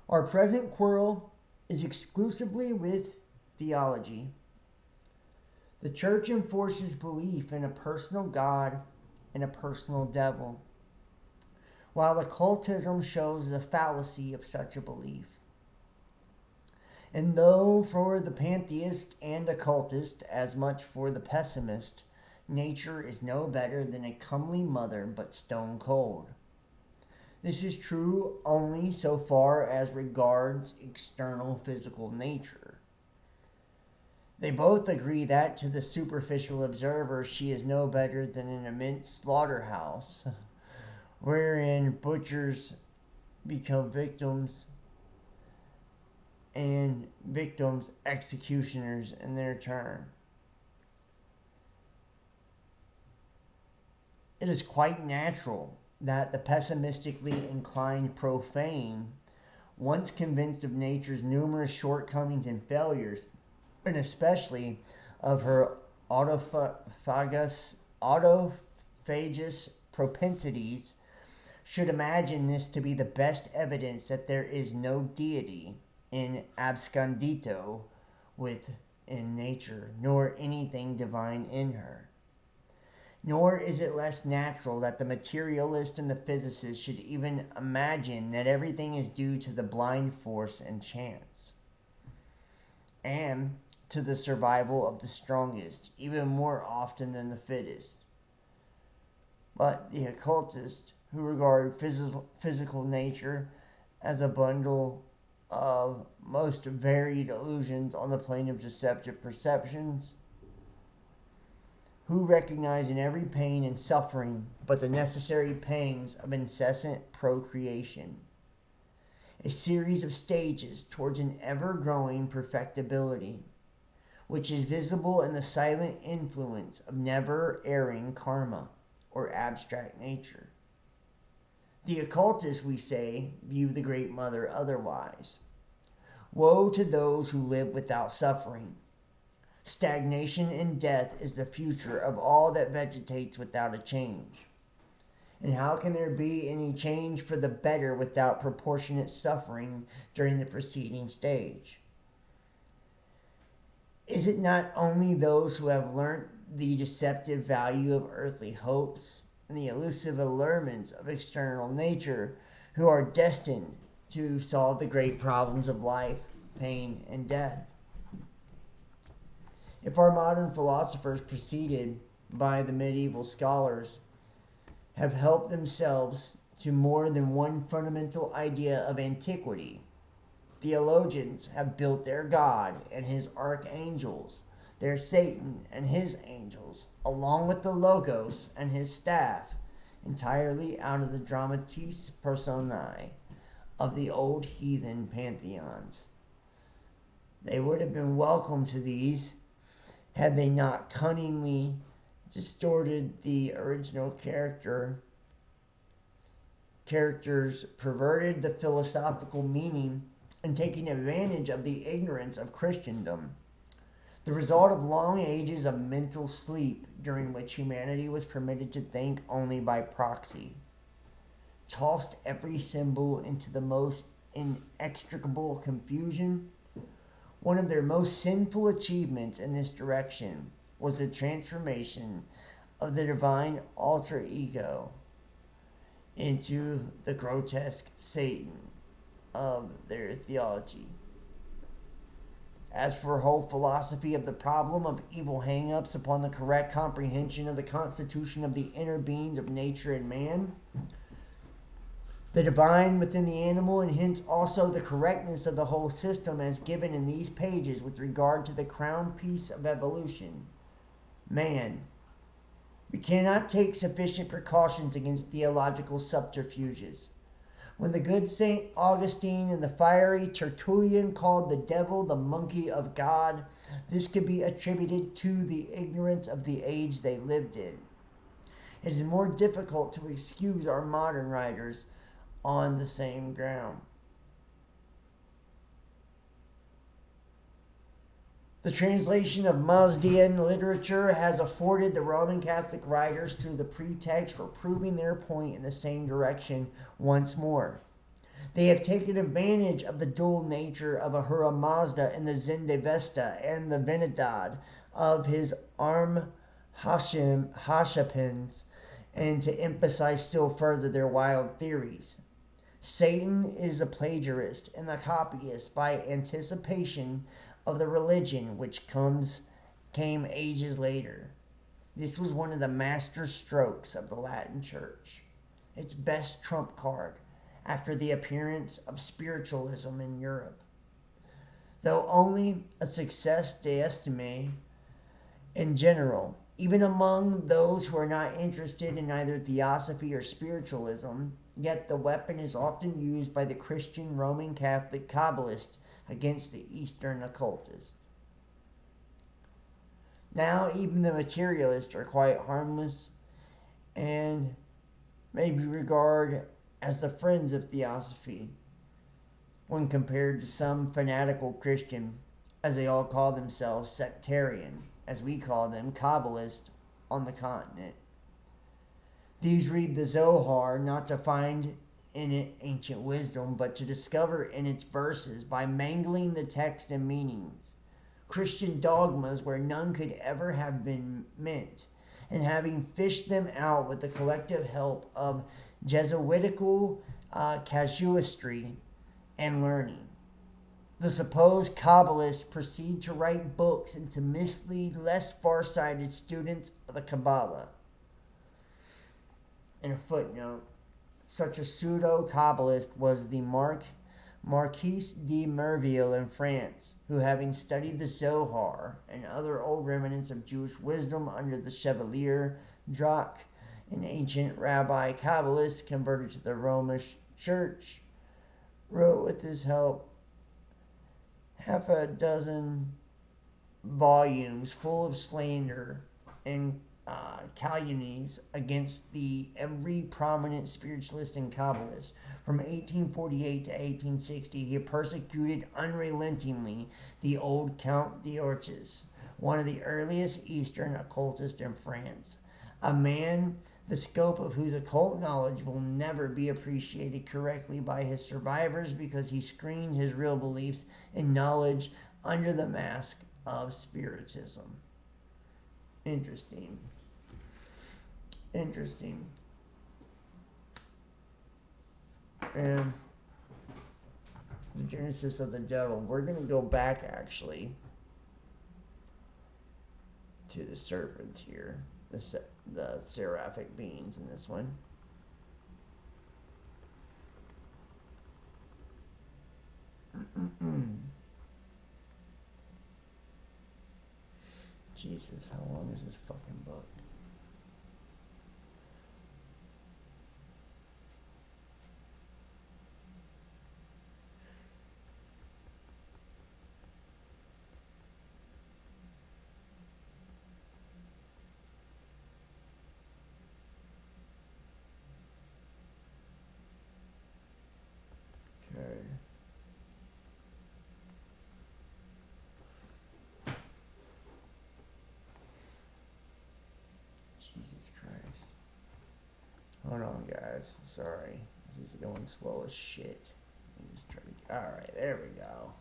Our present quarrel is exclusively with theology. The church enforces belief in a personal God and a personal devil, while occultism shows the fallacy of such a belief. And though for the pantheist and occultist, as much for the pessimist, nature is no better than a comely mother but stone cold. This is true only so far as regards external physical nature. They both agree that to the superficial observer she is no better than an immense slaughterhouse, wherein butchers become victims and victims executioners in their turn. It is quite natural that the pessimistically inclined profane, once convinced of nature's numerous shortcomings and failures, and especially of her autophagous propensities, should imagine this to be the best evidence that there is no deity in abscondito within nature, nor anything divine in her. Nor is it less natural that the materialist and the physicist should even imagine that everything is due to the blind force and chance, and to the survival of the strongest, even more often than the fittest. But the occultists, who regard physical nature as a bundle of most varied illusions on the plane of deceptive perceptions, who recognize in every pain and suffering but the necessary pangs of incessant procreation, a series of stages towards an ever-growing perfectibility, which is visible in the silent influence of never-erring karma or abstract nature. The occultists, we say, view the Great Mother otherwise. Woe to those who live without suffering. Stagnation and death is the future of all that vegetates without a change. And how can there be any change for the better without proportionate suffering during the preceding stage? Is it not only those who have learnt the deceptive value of earthly hopes and the elusive allurements of external nature who are destined to solve the great problems of life, pain, and death? If our modern philosophers, preceded by the medieval scholars, have helped themselves to more than one fundamental idea of antiquity, theologians have built their God and his archangels, their Satan and his angels, along with the Logos and his staff, entirely out of the dramatis personae of the old heathen pantheons. They would have been welcome to these had they not cunningly distorted the original characters, perverted the philosophical meaning, and taking advantage of the ignorance of Christendom. The result of long ages of mental sleep during which humanity was permitted to think only by proxy, tossed every symbol into the most inextricable confusion. One of their most sinful achievements in this direction was the transformation of the divine alter ego into the grotesque Satan of their theology. As for whole philosophy of the problem of evil hang-ups upon the correct comprehension of the constitution of the inner beings of nature and man, the divine within the animal, and hence also the correctness of the whole system as given in these pages with regard to the crown piece of evolution, man, we cannot take sufficient precautions against theological subterfuges. When the good St. Augustine and the fiery Tertullian called the devil the monkey of God, this could be attributed to the ignorance of the age they lived in. It is more difficult to excuse our modern writers on the same ground. The translation of Mazdian literature has afforded the Roman Catholic writers to the pretext for proving their point in the same direction once more. They have taken advantage of the dual nature of Ahura Mazda and the Zendavesta and the Venedad of his Hashapins, and to emphasize still further their wild theories. Satan is a plagiarist and a copyist by anticipation of the religion which came ages later. This was one of the master strokes of the Latin Church, its best trump card after the appearance of spiritualism in Europe. Though only a success d'estime in general, even among those who are not interested in either theosophy or spiritualism, yet the weapon is often used by the Christian Roman Catholic Kabbalist against the Eastern occultists. Now even the materialists are quite harmless and may be regarded as the friends of theosophy when compared to some fanatical Christian, as they all call themselves, sectarian, as we call them, Kabbalist on the continent. These read the Zohar not to find in it ancient wisdom, but to discover in its verses, by mangling the text and meanings, Christian dogmas where none could ever have been meant, and having fished them out with the collective help of Jesuitical casuistry and learning, the supposed Kabbalists proceed to write books and to mislead less far-sighted students of the Kabbalah. In a footnote, such a pseudo-Kabbalist was the Marquis de Merville in France, who, having studied the Zohar and other old remnants of Jewish wisdom under the Chevalier Drac, an ancient rabbi Kabbalist converted to the Romish Church, wrote with his help half a dozen volumes full of slander and calumnies against every prominent spiritualist and Kabbalist, From 1848 to 1860, he persecuted unrelentingly the old Count d'Orchez, one of the earliest Eastern occultists in France, a man the scope of whose occult knowledge will never be appreciated correctly by his survivors because he screened his real beliefs and knowledge under the mask of Spiritism. Interesting. And the Genesis of the Devil. We're going to go back, actually, to the serpent here. The seraphic beings in this one. Jesus, how long is this fucking book? Okay. Jesus Christ. Hold on, guys. Sorry. This is going slow as shit. Just try to... Alright, there we go.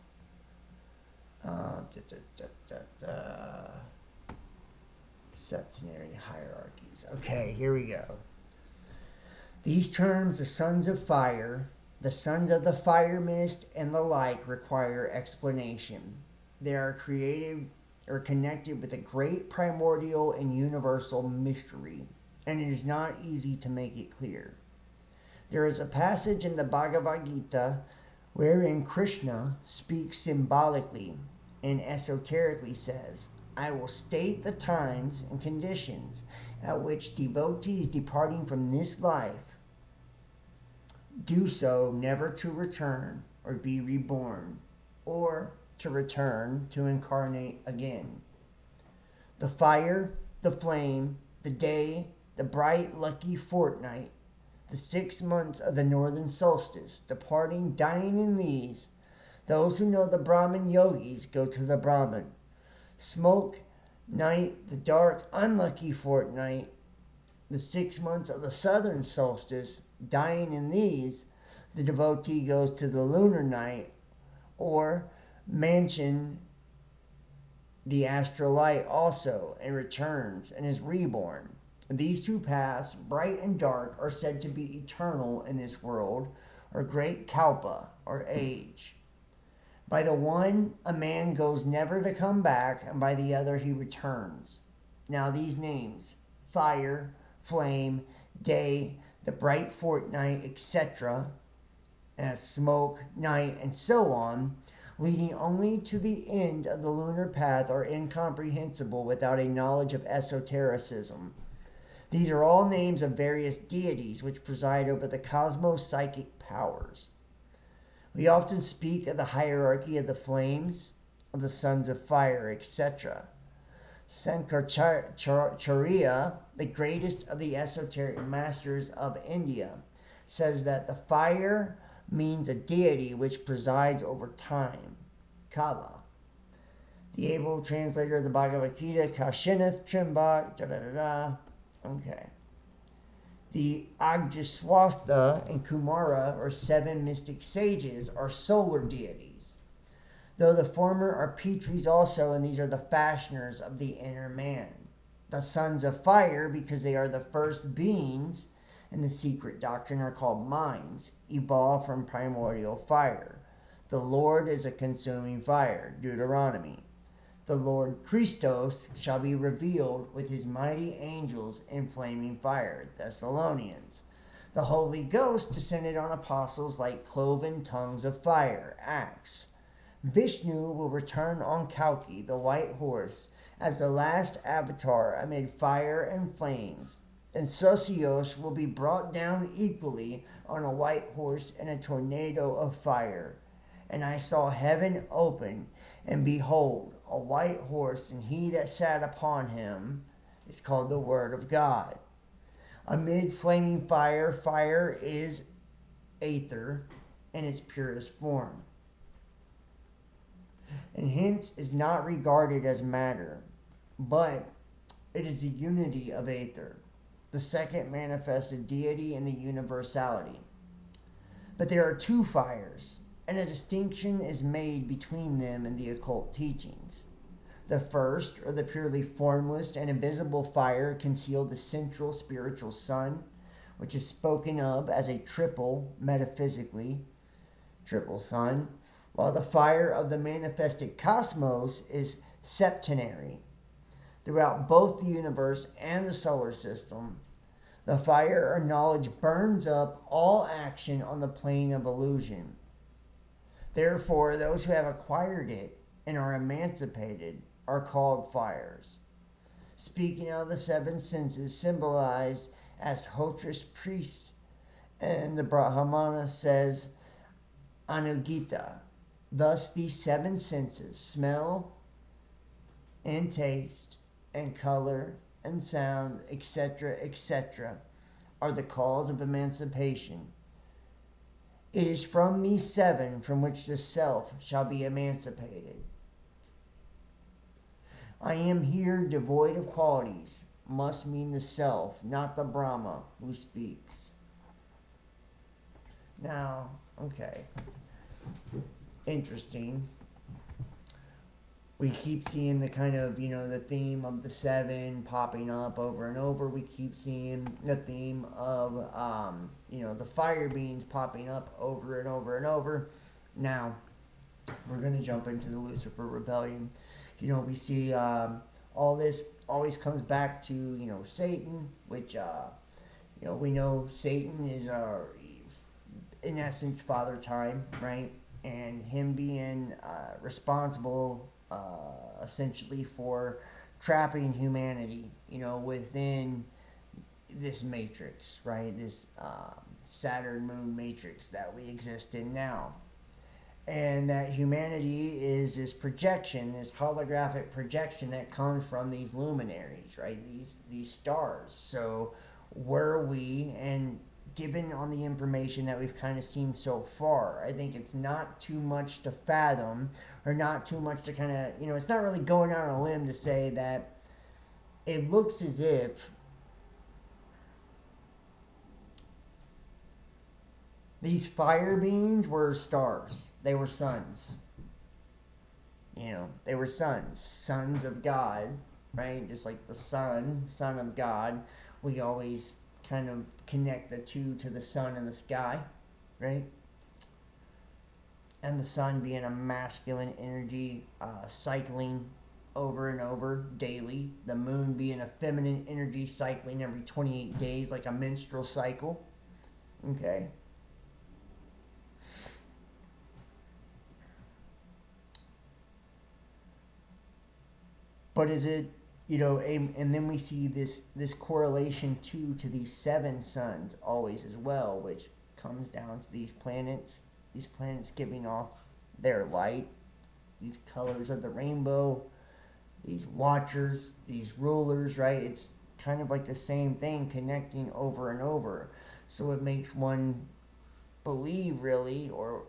Septenary hierarchies. Okay, here we go. These terms, the sons of fire, the sons of the fire mist, and the like, require explanation. They are created or connected with a great primordial and universal mystery, and it is not easy to make it clear. There is a passage in the Bhagavad Gita wherein Krishna speaks symbolically and esoterically says, I will state the times and conditions at which devotees departing from this life do so never to return or be reborn, or to return to incarnate again. The fire, the flame, the day, the bright lucky fortnight, the 6 months of the northern solstice, departing, dying in these. Those who know the Brahmin yogis go to the Brahmin. Smoke, night, the dark, unlucky fortnight, the 6 months of the southern solstice, dying in these, the devotee goes to the lunar night, or mansion the astral light also, and returns and is reborn. These two paths, bright and dark, are said to be eternal in this world, or great kalpa, or age. By the one, a man goes never to come back, and by the other he returns. Now these names, fire, flame, day, the bright fortnight, etc., as smoke, night, and so on, leading only to the end of the lunar path, are incomprehensible without a knowledge of esotericism. These are all names of various deities which preside over the cosmo-psychic powers. We often speak of the hierarchy of the flames, of the sons of fire, etc. Sankaracharya, the greatest of the esoteric masters of India, says that the fire means a deity which presides over time, Kala. The able translator of the Bhagavad Gita, Kashinath Trimbak, Okay. The Agjaswastha and Kumara, or 7 mystic sages, are solar deities, though the former are Pitris also, and these are the fashioners of the inner man. The sons of fire, because they are the first beings in the secret doctrine, are called minds, evolved from primordial fire. The Lord is a consuming fire, Deuteronomy. The Lord Christos shall be revealed with his mighty angels in flaming fire, Thessalonians. The Holy Ghost descended on apostles like cloven tongues of fire, Acts. Vishnu will return on Kalki, the white horse, as the last avatar amid fire and flames. And Socios will be brought down equally on a white horse in a tornado of fire. And I saw heaven open, and behold, a white horse, and he that sat upon him is called the Word of God. Amid flaming fire, fire is aether in its purest form, and hence is not regarded as matter, but it is the unity of aether, the second manifested deity in the universality. But there are two fires, and a distinction is made between them in the occult teachings. The first, or the purely formless and invisible fire, concealed the central spiritual sun, which is spoken of as a triple, metaphysically, triple sun, while the fire of the manifested cosmos is septenary. Throughout both the universe and the solar system, the fire or knowledge burns up all action on the plane of illusion. Therefore, those who have acquired it and are emancipated are called fires. Speaking of the seven senses symbolized as Hotras priests, and the Brahmana says Anugita. Thus, these seven senses, smell and taste and color and sound, etc., etc., are the cause of emancipation. It is from these seven from which the self shall be emancipated. I am here devoid of qualities must mean the self, not the Brahma who speaks. Now, okay. Interesting. We keep seeing the kind of, the theme of the seven popping up over and over. We keep seeing the theme of, the fire beings popping up over and over and over. Now, we're going to jump into the Lucifer Rebellion. We see all this always comes back to, Satan, which, we know Satan is, in essence, Father Time, right? And him being responsible, essentially, for trapping humanity, within this matrix, right? This Saturn moon matrix that we exist in now. And that humanity is this projection, this holographic projection that comes from these luminaries, right? These stars. So were we, and given on the information that we've kind of seen so far, I think it's not too much to fathom, or not too much to kind of, it's not really going out on a limb to say that it looks as if these fire beings were stars. They were suns. They were sons of God, right? Just like the son of God. We always kind of connect the two to the sun in the sky, right? And the sun being a masculine energy, cycling over and over daily. The moon being a feminine energy, cycling every 28 days, like a menstrual cycle. Okay. But is it, and then we see this correlation to these seven suns always as well, which comes down to these planets giving off their light, these colors of the rainbow, these watchers, these rulers, right? It's kind of like the same thing connecting over and over. So it makes one believe, really, or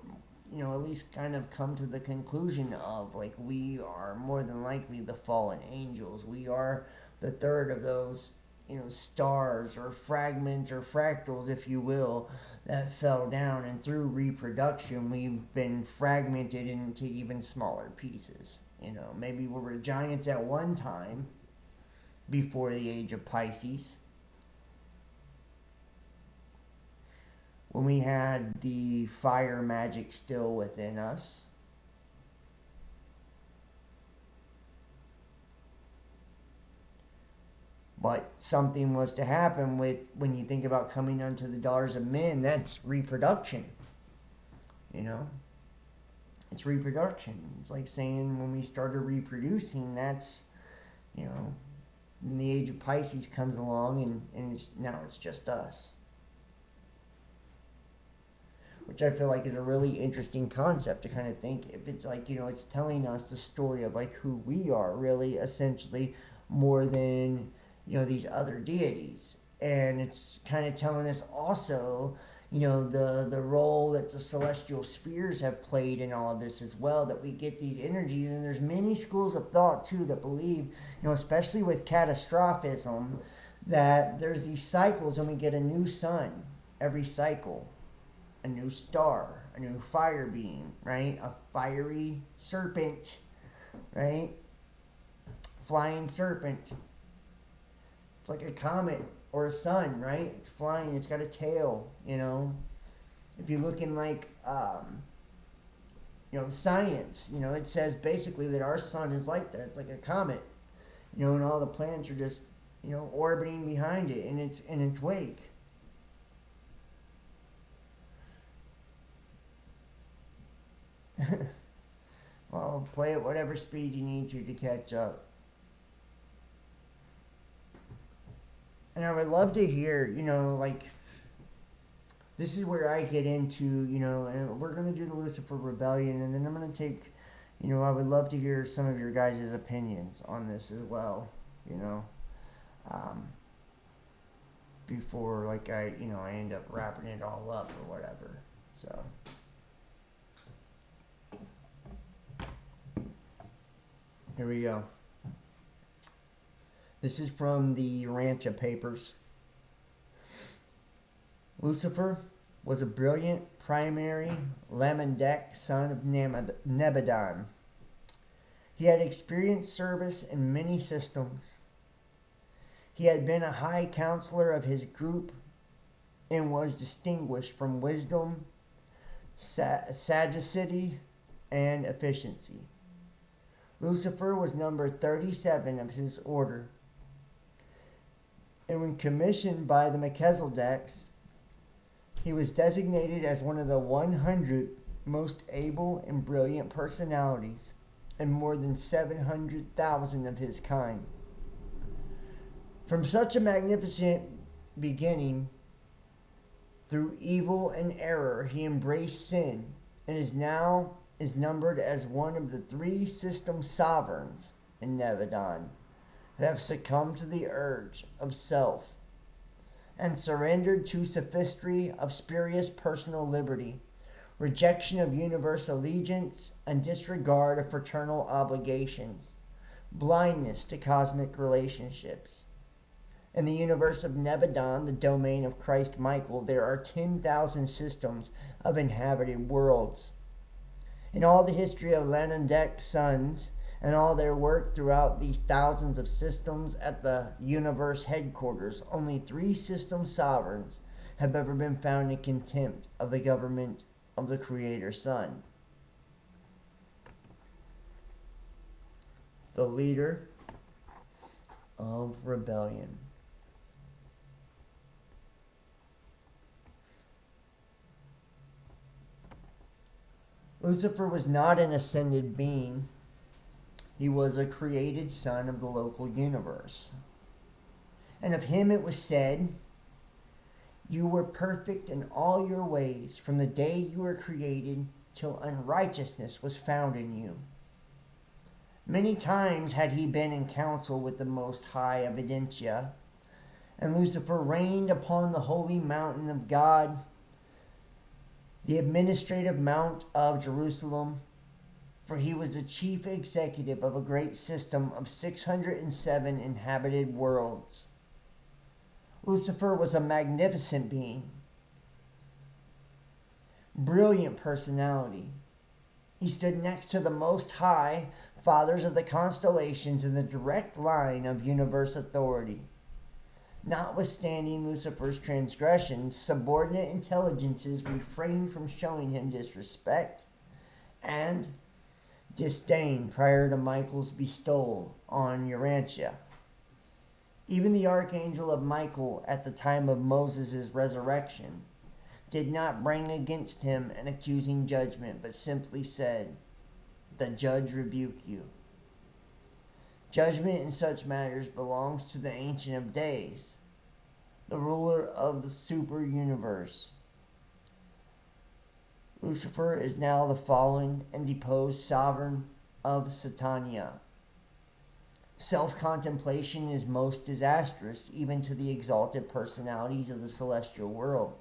at least kind of come to the conclusion of, like, we are more than likely the fallen angels. We are the third of those, stars or fragments or fractals, if you will, that fell down, and through reproduction, we've been fragmented into even smaller pieces. Maybe we were giants at one time before the age of Pisces, when we had the fire magic still within us. But something was to happen with, when you think about coming unto the daughters of men, that's reproduction. It's reproduction. It's like saying when we started reproducing, that's, then the age of Pisces comes along, and now it's just us. Which I feel like is a really interesting concept to kind of think, if it's like, it's telling us the story of, like, who we are really, essentially, more than, these other deities. And it's kind of telling us also, the role that the celestial spheres have played in all of this as well, that we get these energies. And there's many schools of thought too that believe, especially with catastrophism, that there's these cycles and we get a new sun every cycle, a new star, a new fire being, right? A fiery serpent, right? Flying serpent. It's like a comet or a sun, right? It's flying, it's got a tail, If you look in like, science, it says basically that our sun is like that. It's like a comet, and all the planets are just, orbiting behind it in its wake. Well, play at whatever speed you need to catch up. And I would love to hear, this is where I get into, and we're going to do the Lucifer Rebellion, and then I'm going to take, I would love to hear some of your guys' opinions on this as well, before, I end up wrapping it all up or whatever, so. Here we go. This is from the Urantia papers. Lucifer was a brilliant primary Lamendek son of Nebadon. He had experienced service in many systems. He had been a high counselor of his group and was distinguished from wisdom, sagacity, and efficiency. Lucifer was number 37 of his order. And when commissioned by the Melchizedeks, he was designated as one of the 100 most able and brilliant personalities and more than 700,000 of his kind. From such a magnificent beginning, through evil and error, he embraced sin and is numbered as one of the 3 system sovereigns in Nevadon, who have succumbed to the urge of self and surrendered to sophistry of spurious personal liberty, rejection of universal allegiance, and disregard of fraternal obligations, blindness to cosmic relationships. In the universe of Nebadon, the domain of Christ Michael, there are 10,000 systems of inhabited worlds. In all the history of Lamendek's sons, and all their work throughout these thousands of systems at the universe headquarters, only 3 system sovereigns have ever been found in contempt of the government of the Creator's Son. The leader of rebellion. Lucifer was not an ascended being. He was a created son of the local universe. And of him it was said, "You were perfect in all your ways from the day you were created till unrighteousness was found in you." Many times had he been in council with the Most High Evidentia, and Lucifer reigned upon the holy mountain of God, the administrative mount of Jerusalem, for he was the chief executive of a great system of 607 inhabited worlds. Lucifer was a magnificent being, brilliant personality. He stood next to the Most High Fathers of the constellations in the direct line of universe authority. Notwithstanding Lucifer's transgressions, subordinate intelligences refrained from showing him disrespect and disdain prior to Michael's bestowal on Urantia. Even the archangel of Michael at the time of Moses' resurrection did not bring against him an accusing judgment, but simply said, "The judge rebuke you." Judgment in such matters belongs to the Ancient of Days, the ruler of the super universe. Lucifer is now the fallen and deposed sovereign of Satania. Self-contemplation is most disastrous, even to the exalted personalities of the celestial world.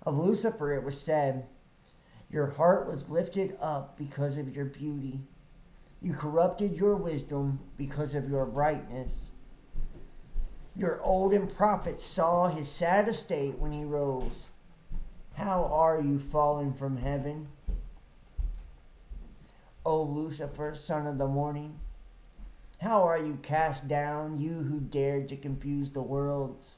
Of Lucifer it was said, "Your heart was lifted up because of your beauty. You corrupted your wisdom because of your brightness. Your olden prophets saw his sad estate when he rose. How are you fallen from heaven, O Lucifer, son of the morning? How are you cast down, you who dared to confuse the worlds?"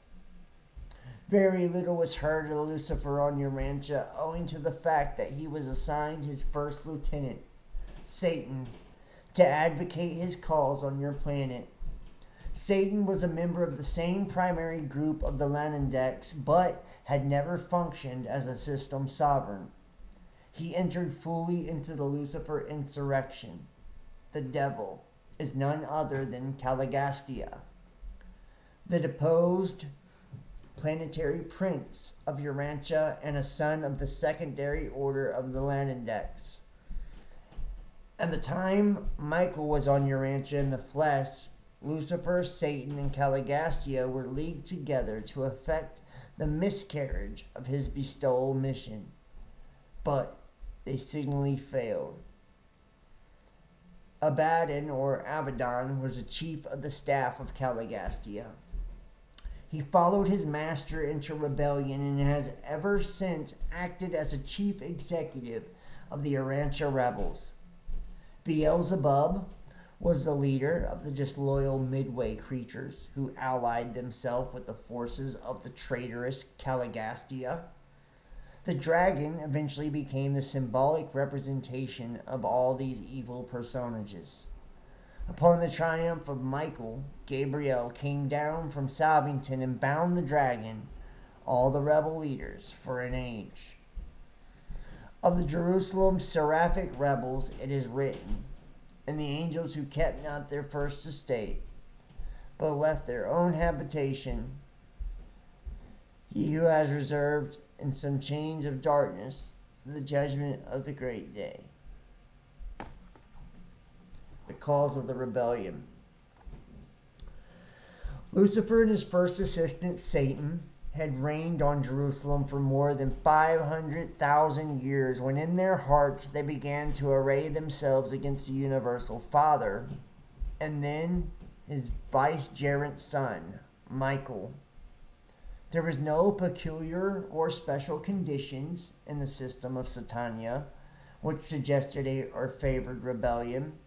Very little was heard of Lucifer on Urantia, owing to the fact that he was assigned his first lieutenant, Satan, to advocate his cause on your planet. Satan was a member of the same primary group of the Lanandex, but had never functioned as a system sovereign. He entered fully into the Lucifer insurrection. The devil is none other than Caligastia, the deposed planetary prince of Urantia and a son of the secondary order of the Lanandex. At the time Michael was on Urantia in the flesh, Lucifer, Satan, and Caligastia were leagued together to effect the miscarriage of his bestowal mission, but they signally failed. Abaddon, or Abaddon, was a chief of the staff of Caligastia. He followed his master into rebellion and has ever since acted as a chief executive of the Urantia rebels. Beelzebub was the leader of the disloyal Midway creatures who allied themselves with the forces of the traitorous Caligastia. The dragon eventually became the symbolic representation of all these evil personages. Upon the triumph of Michael, Gabriel came down from Salvington and bound the dragon, all the rebel leaders, for an age. Of the Jerusalem seraphic rebels it is written, "And the angels who kept not their first estate, but left their own habitation, he who has reserved in some chains of darkness to the judgment of the great day." The cause of the rebellion. Lucifer and his first assistant, Satan, had reigned on Jerusalem for more than 500,000 years when in their hearts they began to array themselves against the universal Father, and then his vicegerent son, Michael. There was no peculiar or special conditions in the system of Satania which suggested or favored rebellion.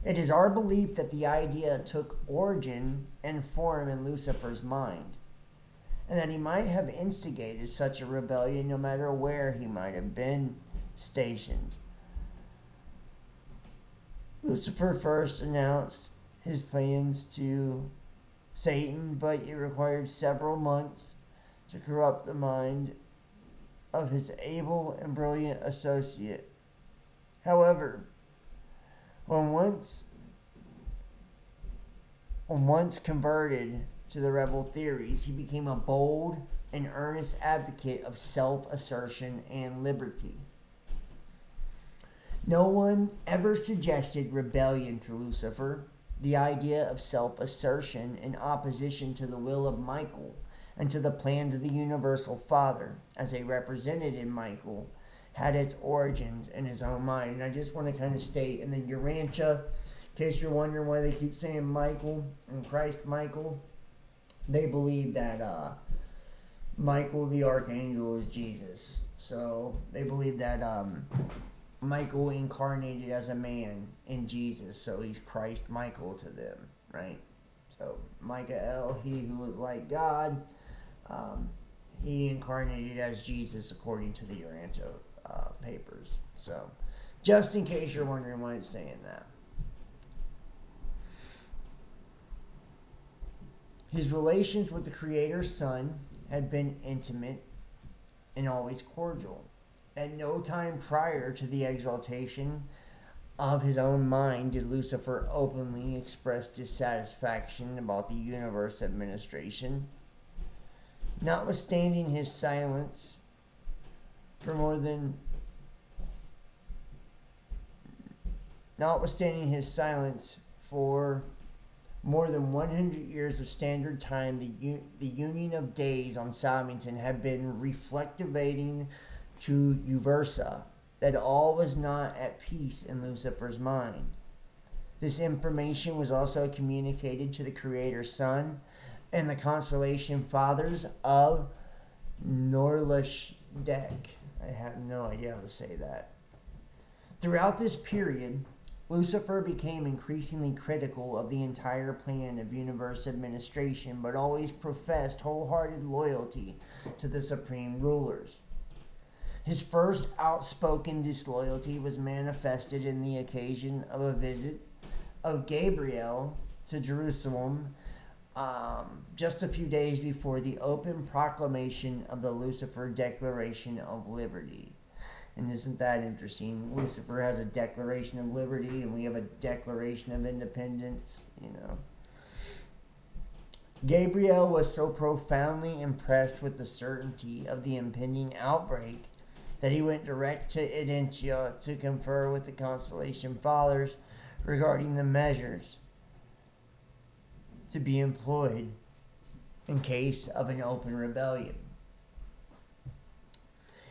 It is our belief that the idea took origin and form in Lucifer's mind, and that he might have instigated such a rebellion no matter where he might have been stationed. Lucifer first announced his plans to Satan, but it required several months to corrupt the mind of his able and brilliant associate. However, when once converted to the rebel theories, he became a bold and earnest advocate of self-assertion and liberty. No one ever suggested rebellion to Lucifer. The idea of self-assertion in opposition to the will of Michael and to the plans of the Universal Father, as they represented in Michael, had its origins in his own mind. And I just want to kind of state in the Urantia, in case you're wondering why they keep saying Michael and Christ Michael, they believe that Michael the Archangel is Jesus. So they believe that Michael incarnated as a man in Jesus, so he's Christ Michael to them, right? So Michael, he who was like God, he incarnated as Jesus according to the Urantia papers. So just in case you're wondering why it's saying that. His relations with the Creator's Son had been intimate and always cordial. At no time prior to the exaltation of his own mind did Lucifer openly express dissatisfaction about the universe administration. Notwithstanding his silence for more than more than 100 years of standard time, the union of days on Samington had been reflectivating to Uversa that all was not at peace in Lucifer's mind. This information was also communicated to the Creator's Son and the constellation fathers of Norlish Deck. I have no idea how to say that. Throughout this period, Lucifer became increasingly critical of the entire plan of universe administration, but always professed wholehearted loyalty to the supreme rulers. His first outspoken disloyalty was manifested in the occasion of a visit of Gabriel to Jerusalem just a few days before the open proclamation of the Lucifer Declaration of Liberty. And isn't that interesting? Lucifer has a Declaration of Liberty, and we have a Declaration of Independence, you know. Gabriel was so profoundly impressed with the certainty of the impending outbreak that he went direct to Urantia to confer with the constellation fathers regarding the measures to be employed in case of an open rebellion.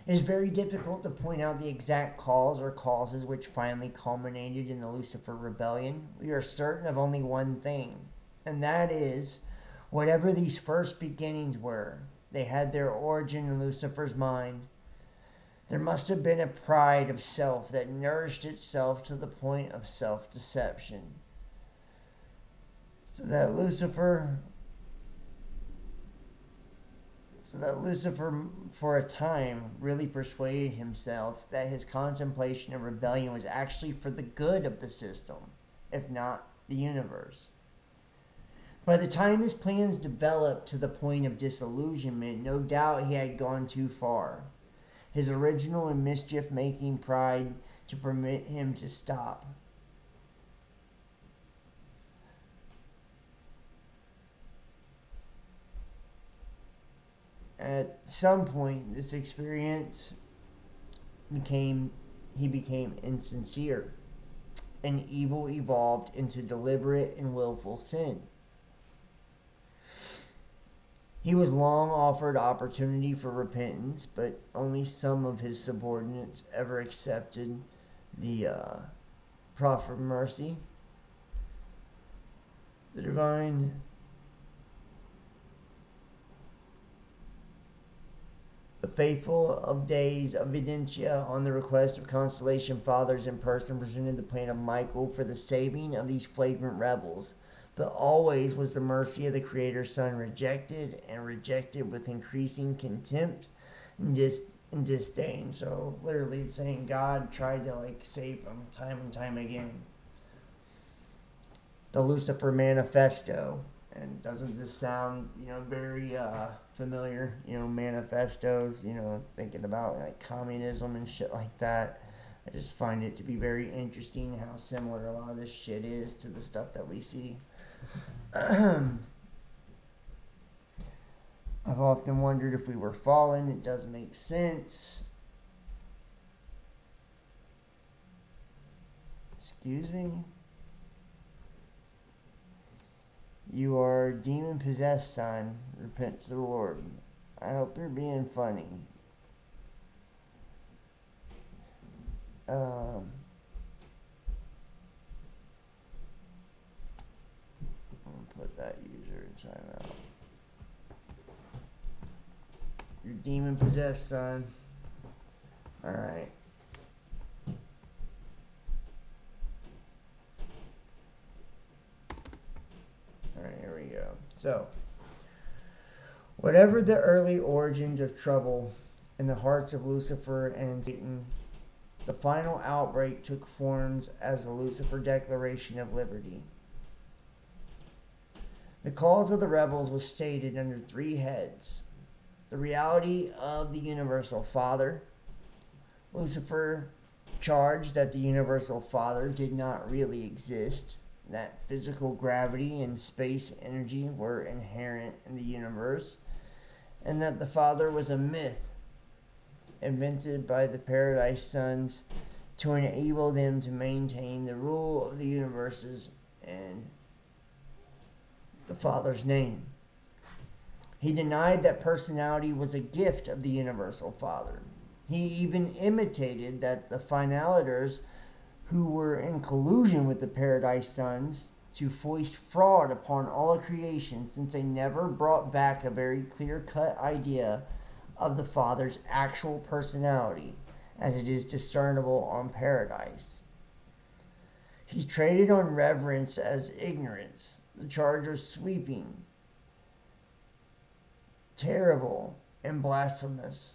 It is very difficult to point out the exact cause or causes which finally culminated in the Lucifer rebellion. We are certain of only one thing, and that is, whatever these first beginnings were, they had their origin in Lucifer's mind. There must have been a pride of self that nourished itself to the point of self-deception. So that Lucifer, for a time, really persuaded himself that his contemplation of rebellion was actually for the good of the system, if not the universe. By the time his plans developed to the point of disillusionment, no doubt he had gone too far. His original and mischief-making pride to permit him to stop. At some point, this experience he became insincere, and evil evolved into deliberate and willful sin. He was long offered opportunity for repentance, but only some of his subordinates ever accepted the proffered mercy. The faithful of days of Urantia, on the request of constellation fathers in person, presented the plan of Michael for the saving of these flagrant rebels. But always was the mercy of the Creator's Son rejected, and rejected with increasing contempt and disdain. So literally it's saying God tried to save him time and time again. The Lucifer Manifesto. And doesn't this sound, very familiar? Manifestos, thinking about communism and shit like that. I just find it to be very interesting how similar a lot of this shit is to the stuff that we see. I've often wondered if we were fallen. It does make sense. Excuse me? You are demon-possessed, son. Repent to the Lord. I hope you're being funny. I'm going to put that user in timeout. You're demon-possessed, son. Alright. Alright, here we go. So, whatever the early origins of trouble in the hearts of Lucifer and Satan, the final outbreak took forms as the Lucifer Declaration of Liberty. The cause of the rebels was stated under three heads: the reality of the Universal Father. Lucifer charged that the Universal Father did not really exist, that physical gravity and space energy were inherent in the universe, and that the Father was a myth invented by the Paradise Sons to enable them to maintain the rule of the universes and the Father's name. He denied that personality was a gift of the Universal Father. He even imitated that the finaliters who were in collusion with the Paradise Sons to foist fraud upon all of creation, since they never brought back a very clear-cut idea of the Father's actual personality as it is discernible on Paradise. He traded on reverence as ignorance. The charge was sweeping, terrible, and blasphemous.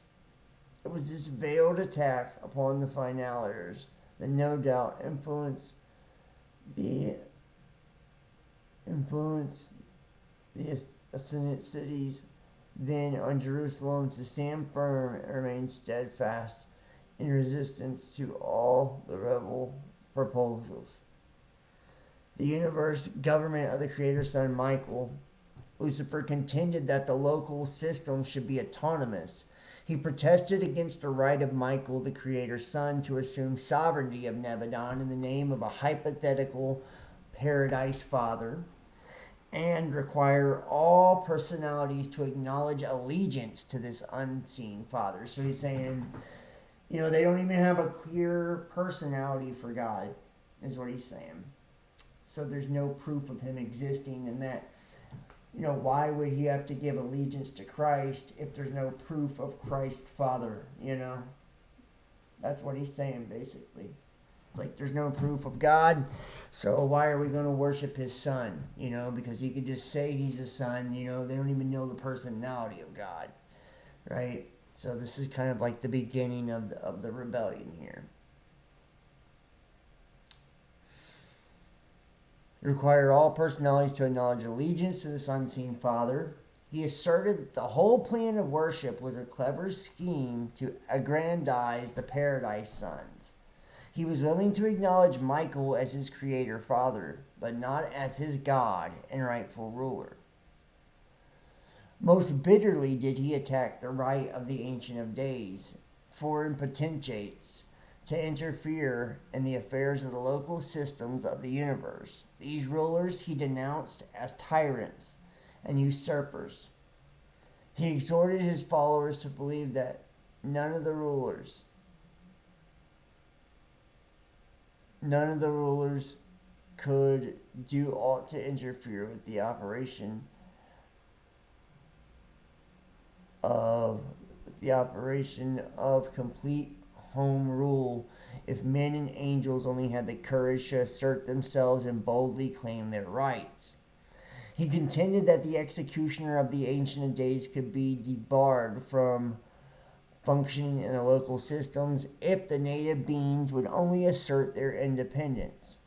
It was this veiled attack upon the finaliters that no doubt influenced the ascendant cities then on Jerusalem to stand firm and remain steadfast in resistance to all the rebel proposals. The universe government of the Creator's son Michael, Lucifer contended that the local system should be autonomous. He protested against the right of Michael, the Creator's son, to assume sovereignty of Nevadon in the name of a hypothetical Paradise Father and require all personalities to acknowledge allegiance to this unseen Father. So he's saying, they don't even have a clear personality for God, is what he's saying. So there's no proof of him existing, and that, why would he have to give allegiance to Christ if there's no proof of Christ Father, That's what he's saying, basically. It's like there's no proof of God, so why are we going to worship his son, because he could just say he's a son, they don't even know the personality of God, right? So this is kind of like the beginning of the rebellion here. Require all personalities to acknowledge allegiance to this unseen Father. He asserted that the whole plan of worship was a clever scheme to aggrandize the Paradise Sons. He was willing to acknowledge Michael as his creator father, but not as his God and rightful ruler. Most bitterly did he attack the right of the Ancient of Days, foreign potentates, to interfere in the affairs of the local systems of the universe. These rulers he denounced as tyrants and usurpers. He exhorted his followers to believe that none of the rulers could do aught to interfere with the operation of complete home rule if men and angels only had the courage to assert themselves and boldly claim their rights. He contended that the executioner of the Ancient of Days could be debarred from functioning in the local systems if the native beings would only assert their independence.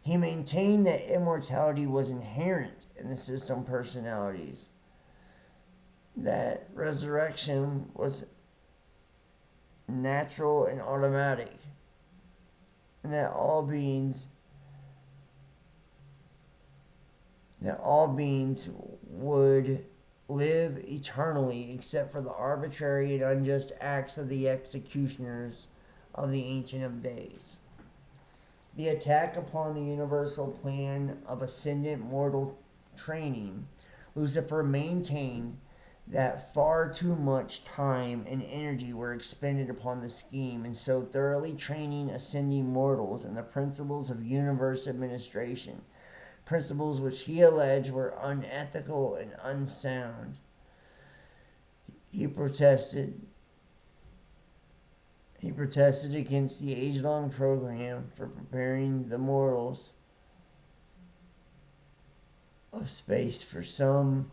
He maintained that immortality was inherent in the system personalities, that resurrection was natural and automatic, and that all beings would live eternally except for the arbitrary and unjust acts of the executioners of the Ancient of Days. The attack upon the universal plan of ascendant mortal training, Lucifer maintained that far too much time and energy were expended upon the scheme in so thoroughly training ascending mortals in the principles of universe administration, principles which he alleged were unethical and unsound. He protested against the age-long program for preparing the mortals of space for some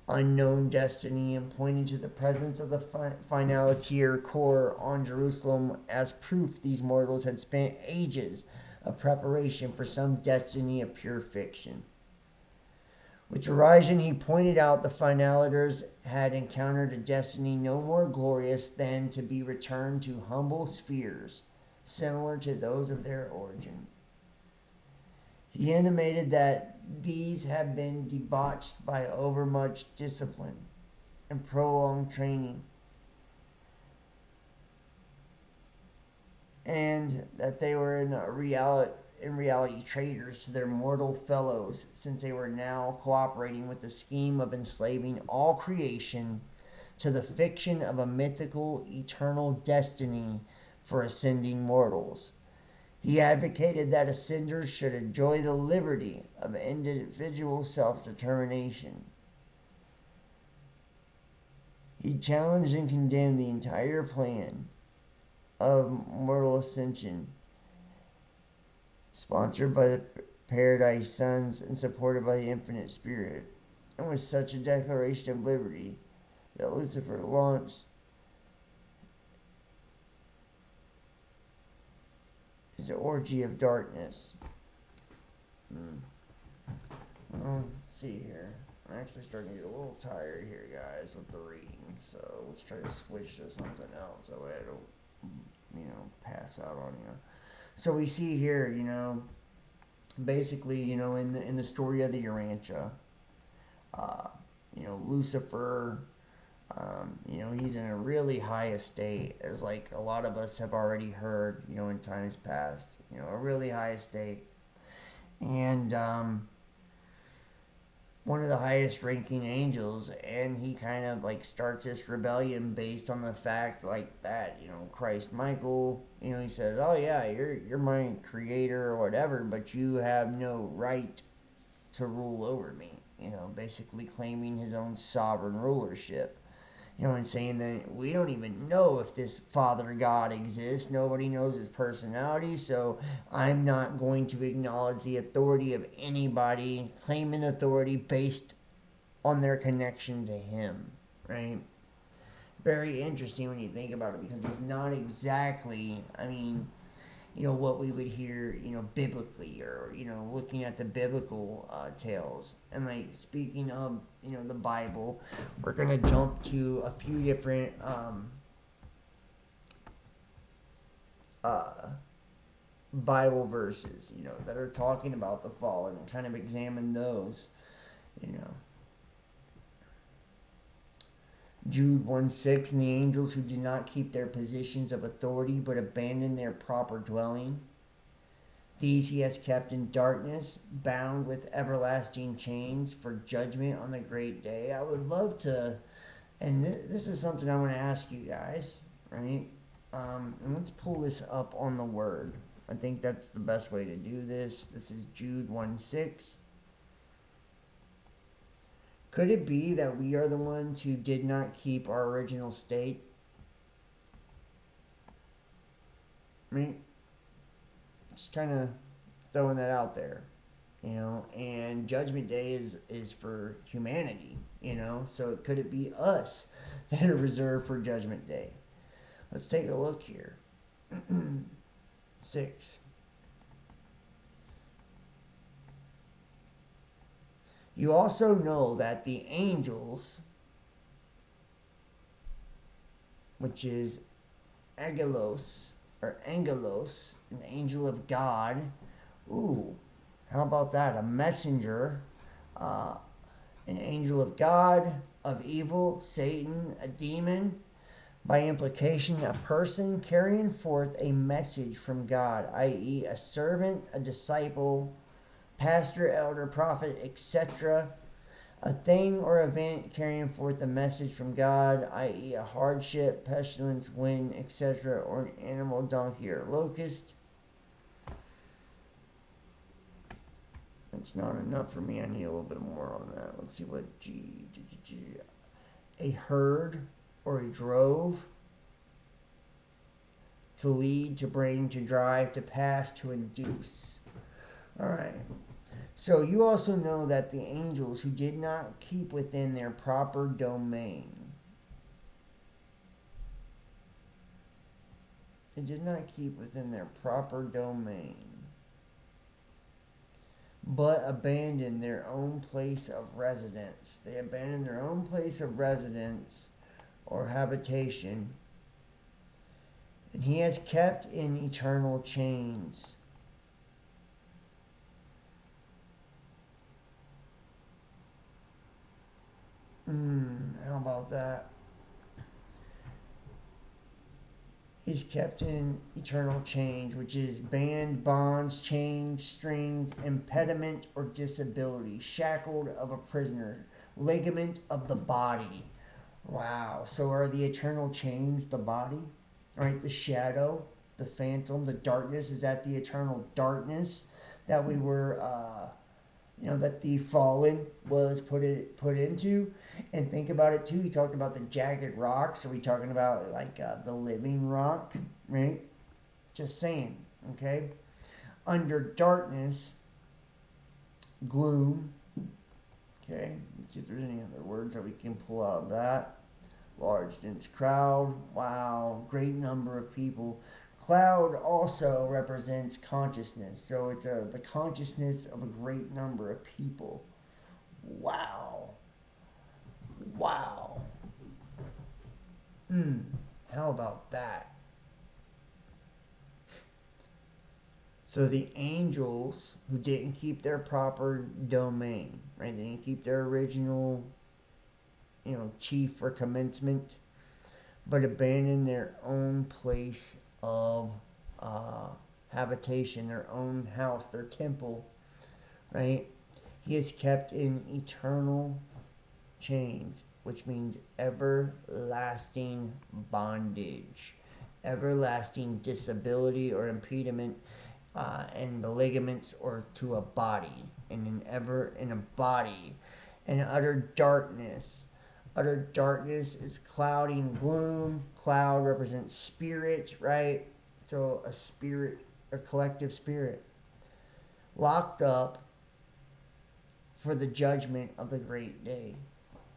unknown destiny, and pointed to the presence of the finalitier core on Jerusalem as proof these mortals had spent ages of preparation for some destiny of pure fiction. With derision, he pointed out the finaliters had encountered a destiny no more glorious than to be returned to humble spheres similar to those of their origin. He intimated that these have been debauched by overmuch discipline and prolonged training, and that they were in in reality traitors to their mortal fellows, since they were now cooperating with the scheme of enslaving all creation to the fiction of a mythical eternal destiny for ascending mortals. He advocated that ascenders should enjoy the liberty of individual self-determination. He challenged and condemned the entire plan of mortal ascension, sponsored by the Paradise Sons and supported by the Infinite Spirit, and with such a declaration of liberty that Lucifer launched his orgy of darkness. Well, let's see here. I'm actually starting to get a little tired here, guys, with the reading. So let's try to switch to something else. That way I don't, pass out on you. So we see here, basically, in the story of the Urantia, Lucifer, he's in a really high estate, as like a lot of us have already heard, in times past, a really high estate. And one of the highest ranking angels, and he kind of like starts this rebellion based on the fact like that, Christ Michael, he says, oh yeah, you're my creator or whatever, but you have no right to rule over me, basically claiming his own sovereign rulership. And saying that we don't even know if this Father God exists. Nobody knows his personality, so I'm not going to acknowledge the authority of anybody claiming authority based on their connection to him, right? Very interesting when you think about it, because it's not exactly, what we would hear, biblically, or, looking at the biblical tales. And, like, speaking of, the Bible, we're going to jump to a few different Bible verses, that are talking about the fall, and kind of examine those, Jude 1:6, and the angels who did not keep their positions of authority but abandoned their proper dwelling, these he has kept in darkness, bound with everlasting chains for judgment on the great day. I would love to, and this is something I want to ask you guys, right? And let's pull this up on the Word. I think that's the best way to do this. This is Jude 1:6. Could it be that we are the ones who did not keep our original state? Just kind of throwing that out there, and Judgment Day is for humanity, so could it be us that are reserved for Judgment Day? Let's take a look here. 6. You also know that the angels, which is angelos, an angel of God. Ooh, how about that? A messenger, an angel of God, of evil, Satan, a demon. By implication, a person carrying forth a message from God, i.e., a servant, a disciple, pastor, elder, prophet, etc. A thing or event carrying forth a message from God, i.e., a hardship, pestilence, wind, etc., or an animal, donkey, or locust. That's not enough for me. I need a little bit more on that. Let's see what a herd or a drove. To lead, to bring, to drive, to pass, to induce. All right. So you also know that the angels who did not keep within their proper domain, they did not keep within their proper domain, but abandoned their own place of residence. They abandoned their own place of residence or habitation, and he has kept in eternal chains. How about that? He's kept in eternal change, which is band, bonds, chains, strings, impediment or disability, shackled of a prisoner, ligament of the body. Wow. So are the eternal chains the body? Right? The shadow, the phantom, the darkness, is that the eternal darkness that we were, that the fallen was put into? And think about it too. He talked about the jagged rocks. Are we talking about like the living rock? Right? Just saying. Okay. Under darkness, gloom. Okay. Let's see if there's any other words that we can pull out of that. Large, dense crowd. Wow. Great number of people. Cloud also represents consciousness. So it's the consciousness of a great number of people. Wow. Wow. How about that? So the angels who didn't keep their proper domain, right? They didn't keep their original, chief or commencement, but abandoned their own place of habitation, their own house, their temple, right? He is kept in eternal chains, which means everlasting bondage, everlasting disability or impediment in the ligaments or to a body, and in a body, and utter darkness. Utter darkness is cloudy and gloom. Cloud represents spirit, right? So a spirit, a collective spirit, locked up for the judgment of the great day.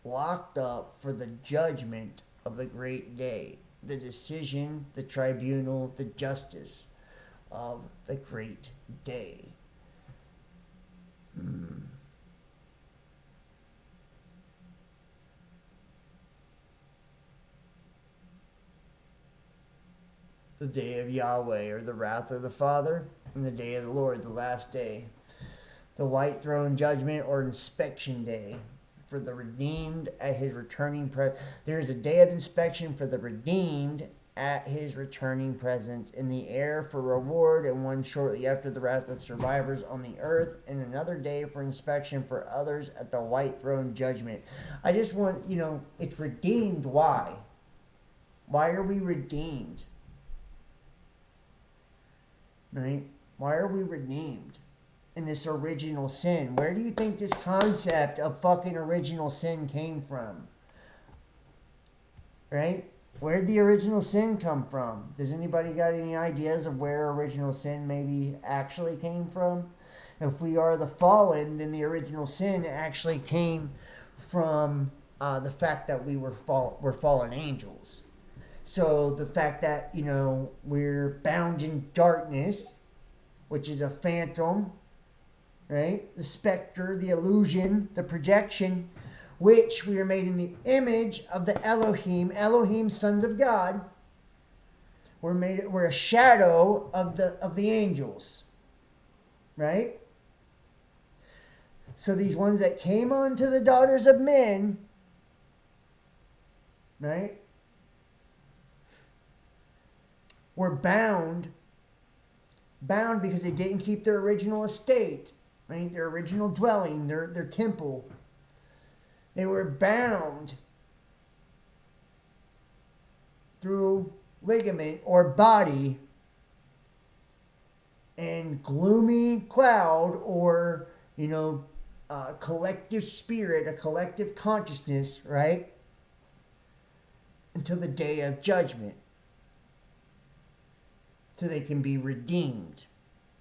Locked up for the judgment of the great day. The decision, the tribunal, the justice of the great day. The day of Yahweh, or the wrath of the Father, and the day of the Lord, the last day. The white throne judgment or inspection day for the redeemed at his returning presence. There is a day of inspection for the redeemed at his returning presence, in the air for reward, and one shortly after the wrath of survivors on the earth, and another day for inspection for others at the white throne judgment. I just want, it's redeemed. Why? Why are we redeemed? Right? Why are we redeemed in this original sin? Where do you think this concept of fucking original sin came from? Right? Where did the original sin come from? Does anybody got any ideas of where original sin maybe actually came from? If we are the fallen, then the original sin actually came from the fact that we were fallen angels. So the fact that, we're bound in darkness, which is a phantom, right? The specter, the illusion, the projection, which we are made in the image of the Elohim, sons of God. We're a shadow of the angels, right? So these ones that came onto the daughters of men, right, were bound because they didn't keep their original estate, right? Their original dwelling, their temple. They were bound through ligament or body and gloomy cloud, or, a collective spirit, a collective consciousness, right? Until the day of judgment. So they can be redeemed,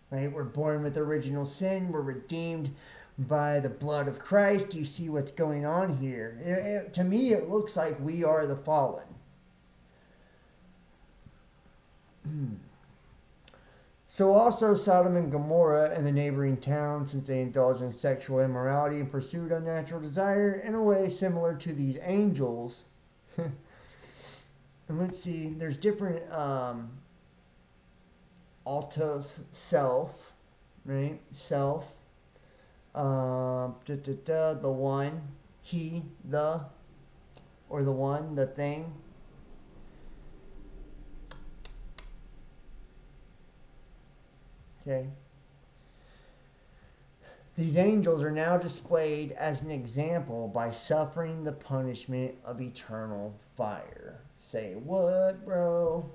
right? We're born with original sin. We're redeemed by the blood of Christ. You see what's going on here? To me, it looks like we are the fallen. So also Sodom and Gomorrah and the neighboring towns, since they indulged in sexual immorality and pursued unnatural desire in a way similar to these angels. And let's see, there's different altos, self, right? Self. The one, he, the, or the one, the thing. Okay. These angels are now displayed as an example by suffering the punishment of eternal fire. Say what, bro?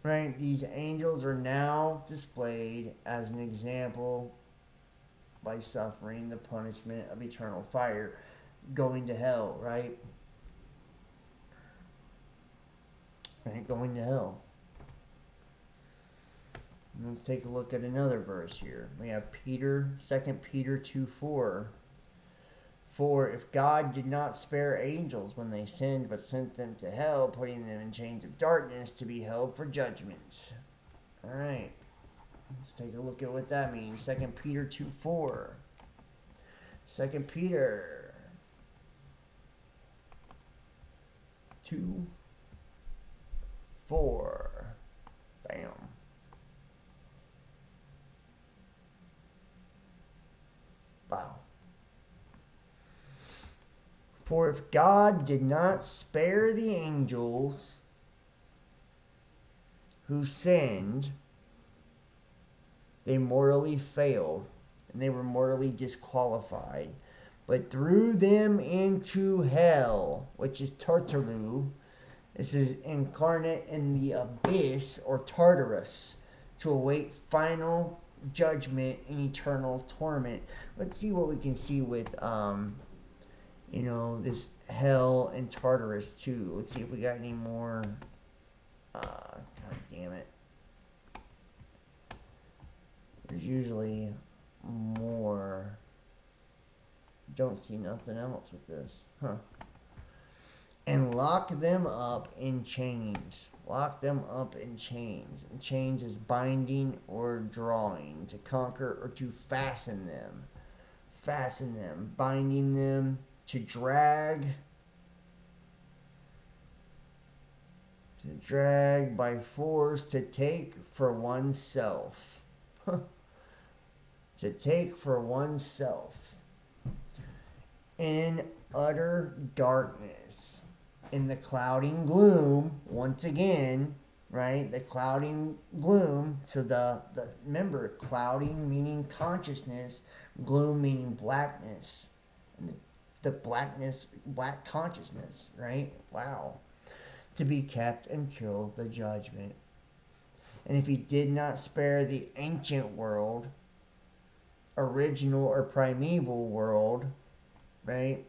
Right? These angels are now displayed as an example by suffering the punishment of eternal fire, going to hell, right? Right, going to hell. Let's take a look at another verse here. We have 2 Peter 2:4. For if God did not spare angels when they sinned, but sent them to hell, putting them in chains of darkness to be held for judgment. All right. Let's take a look at what that means. 2 Peter 2:4. 2 Peter 2:4. Bam. Wow. For if God did not spare the angels who sinned, they mortally failed and they were mortally disqualified, but threw them into hell, which is Tartaru. This is incarnate in the abyss or Tartarus to await final judgment and eternal torment. Let's see what we can see with this hell and Tartarus too. Let's see if we got any more. God damn it. There's usually more. Don't see nothing else with this. Huh. And lock them up in chains. Lock them up in chains. And chains is binding or drawing. To conquer or to fasten them. Fasten them. Binding them. To drag. To drag by force. To take for oneself. To take for oneself. In utter darkness. In the clouding gloom, once again, right? The clouding gloom. So remember, clouding meaning consciousness, gloom meaning blackness, and the blackness, black consciousness, right? Wow. To be kept until the judgment. And if he did not spare the ancient world, original or primeval world, right?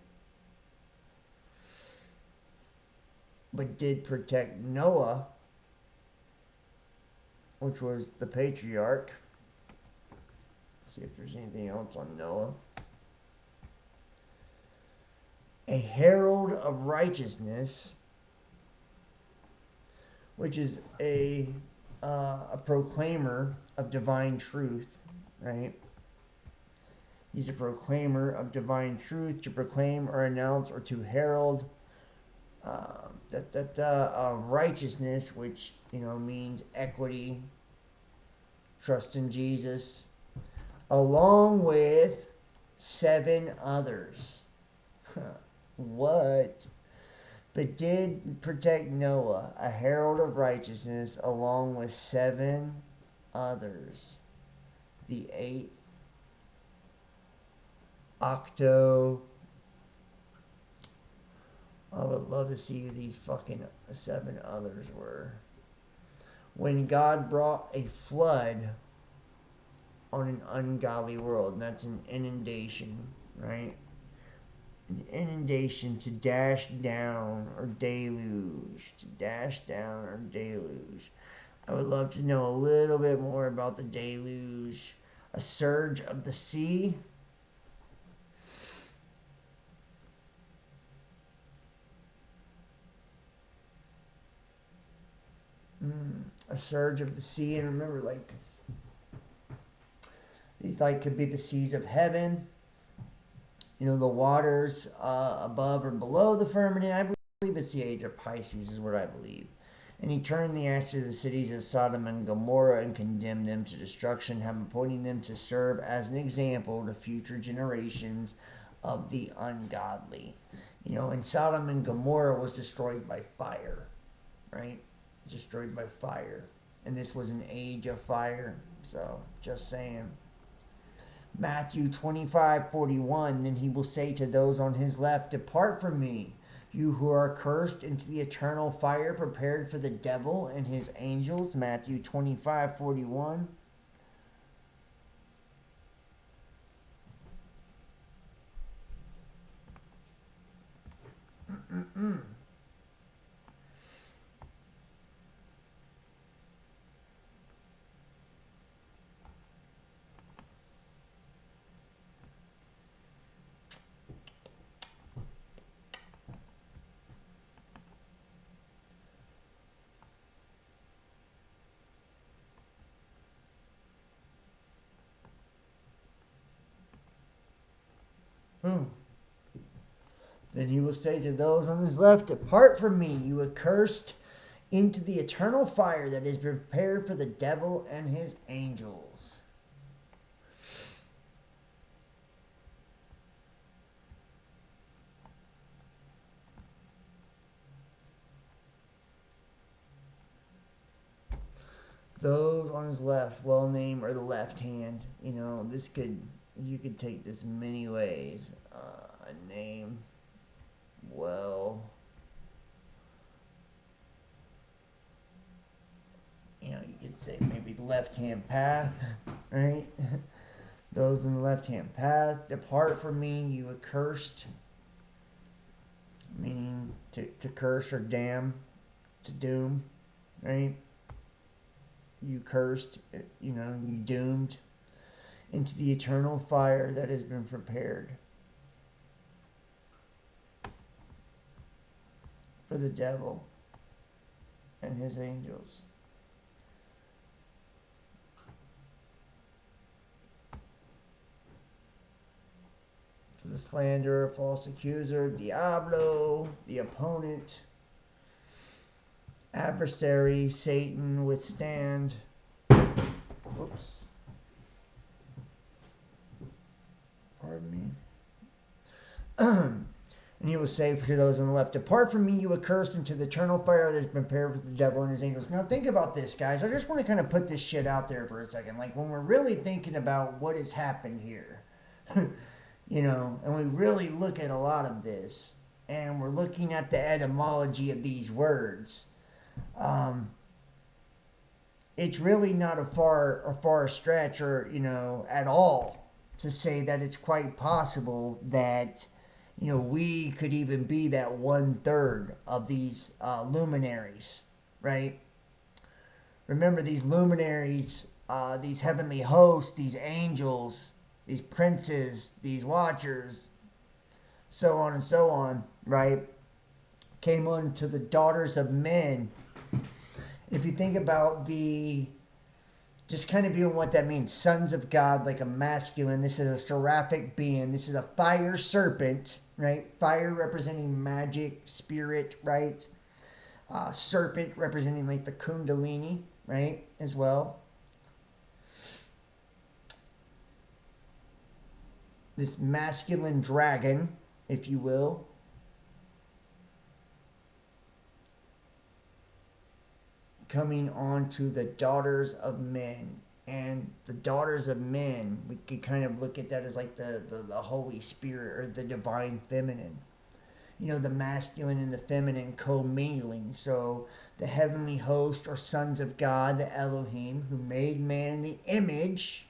But did protect Noah, which was the patriarch. Let's see if there's anything else on Noah. A herald of righteousness, which is a proclaimer of divine truth, right? He's a proclaimer of divine truth, to proclaim or announce or to herald righteousness, which means equity, trust in Jesus, along with 7 others. What? But did protect Noah, a herald of righteousness, along with 7 others. The 8th octo. I would love to see who these fucking 7 others were. When God brought a flood on an ungodly world, and that's an inundation, right? An inundation, to dash down or deluge. To dash down or deluge. I would love to know a little bit more about the deluge. A surge of the sea. A surge of the sea. And remember, these could be the seas of heaven. The waters above or below the firmament. I believe it's the age of Pisces is what I believe. And he turned the ashes of the cities of Sodom and Gomorrah and condemned them to destruction, having appointed them to serve as an example to future generations of the ungodly. And Sodom and Gomorrah was destroyed by fire, right? Destroyed by fire. And this was an age of fire. So, just saying. Matthew 25:41, then he will say to those on his left, depart from me, you who are cursed, into the eternal fire prepared for the devil and his angels. Matthew 25:41. Boom. Then he will say to those on his left, depart from me, you accursed, into the eternal fire that is prepared for the devil and his angels. Those on his left, well named, or the left hand. You know, you could take this many ways. A name, well, you know, you could say maybe the left hand path, right? Those in the left hand path, depart from me, you accursed, meaning to curse or damn, to doom, right? You cursed, you know, you doomed into the eternal fire that has been prepared for the devil and his angels. For the slanderer, false accuser, Diablo, the opponent, adversary, Satan, withstand. Whoops. Pardon me. And he will say to those on the left, depart from me, you accursed, into the eternal fire that has been prepared for the devil and his angels. Now think about this, guys. I just want to kind of put this shit out there for a second. Like, when we're really thinking about what has happened here, you know, and we really look at a lot of this, and we're looking at the etymology of these words, it's really not a far stretch, or, you know, at all, to say that it's quite possible that, you know, we could even be that 1/3 of these luminaries, right? Remember, these luminaries, these heavenly hosts, these angels, these princes, these watchers, so on and so on, right, came on to the daughters of men. If you think about just kind of viewing what that means, sons of God, like a masculine, this is a seraphic being, this is a fire serpent, right? Fire representing magic, spirit, right? Serpent representing like the kundalini, right, as well. This masculine dragon, if you will, coming on to the daughters of men. And the daughters of men, we could kind of look at that as like the Holy Spirit, or the divine feminine. You know, the masculine and the feminine commingling. So the heavenly host, or sons of God, the Elohim, who made man in the image,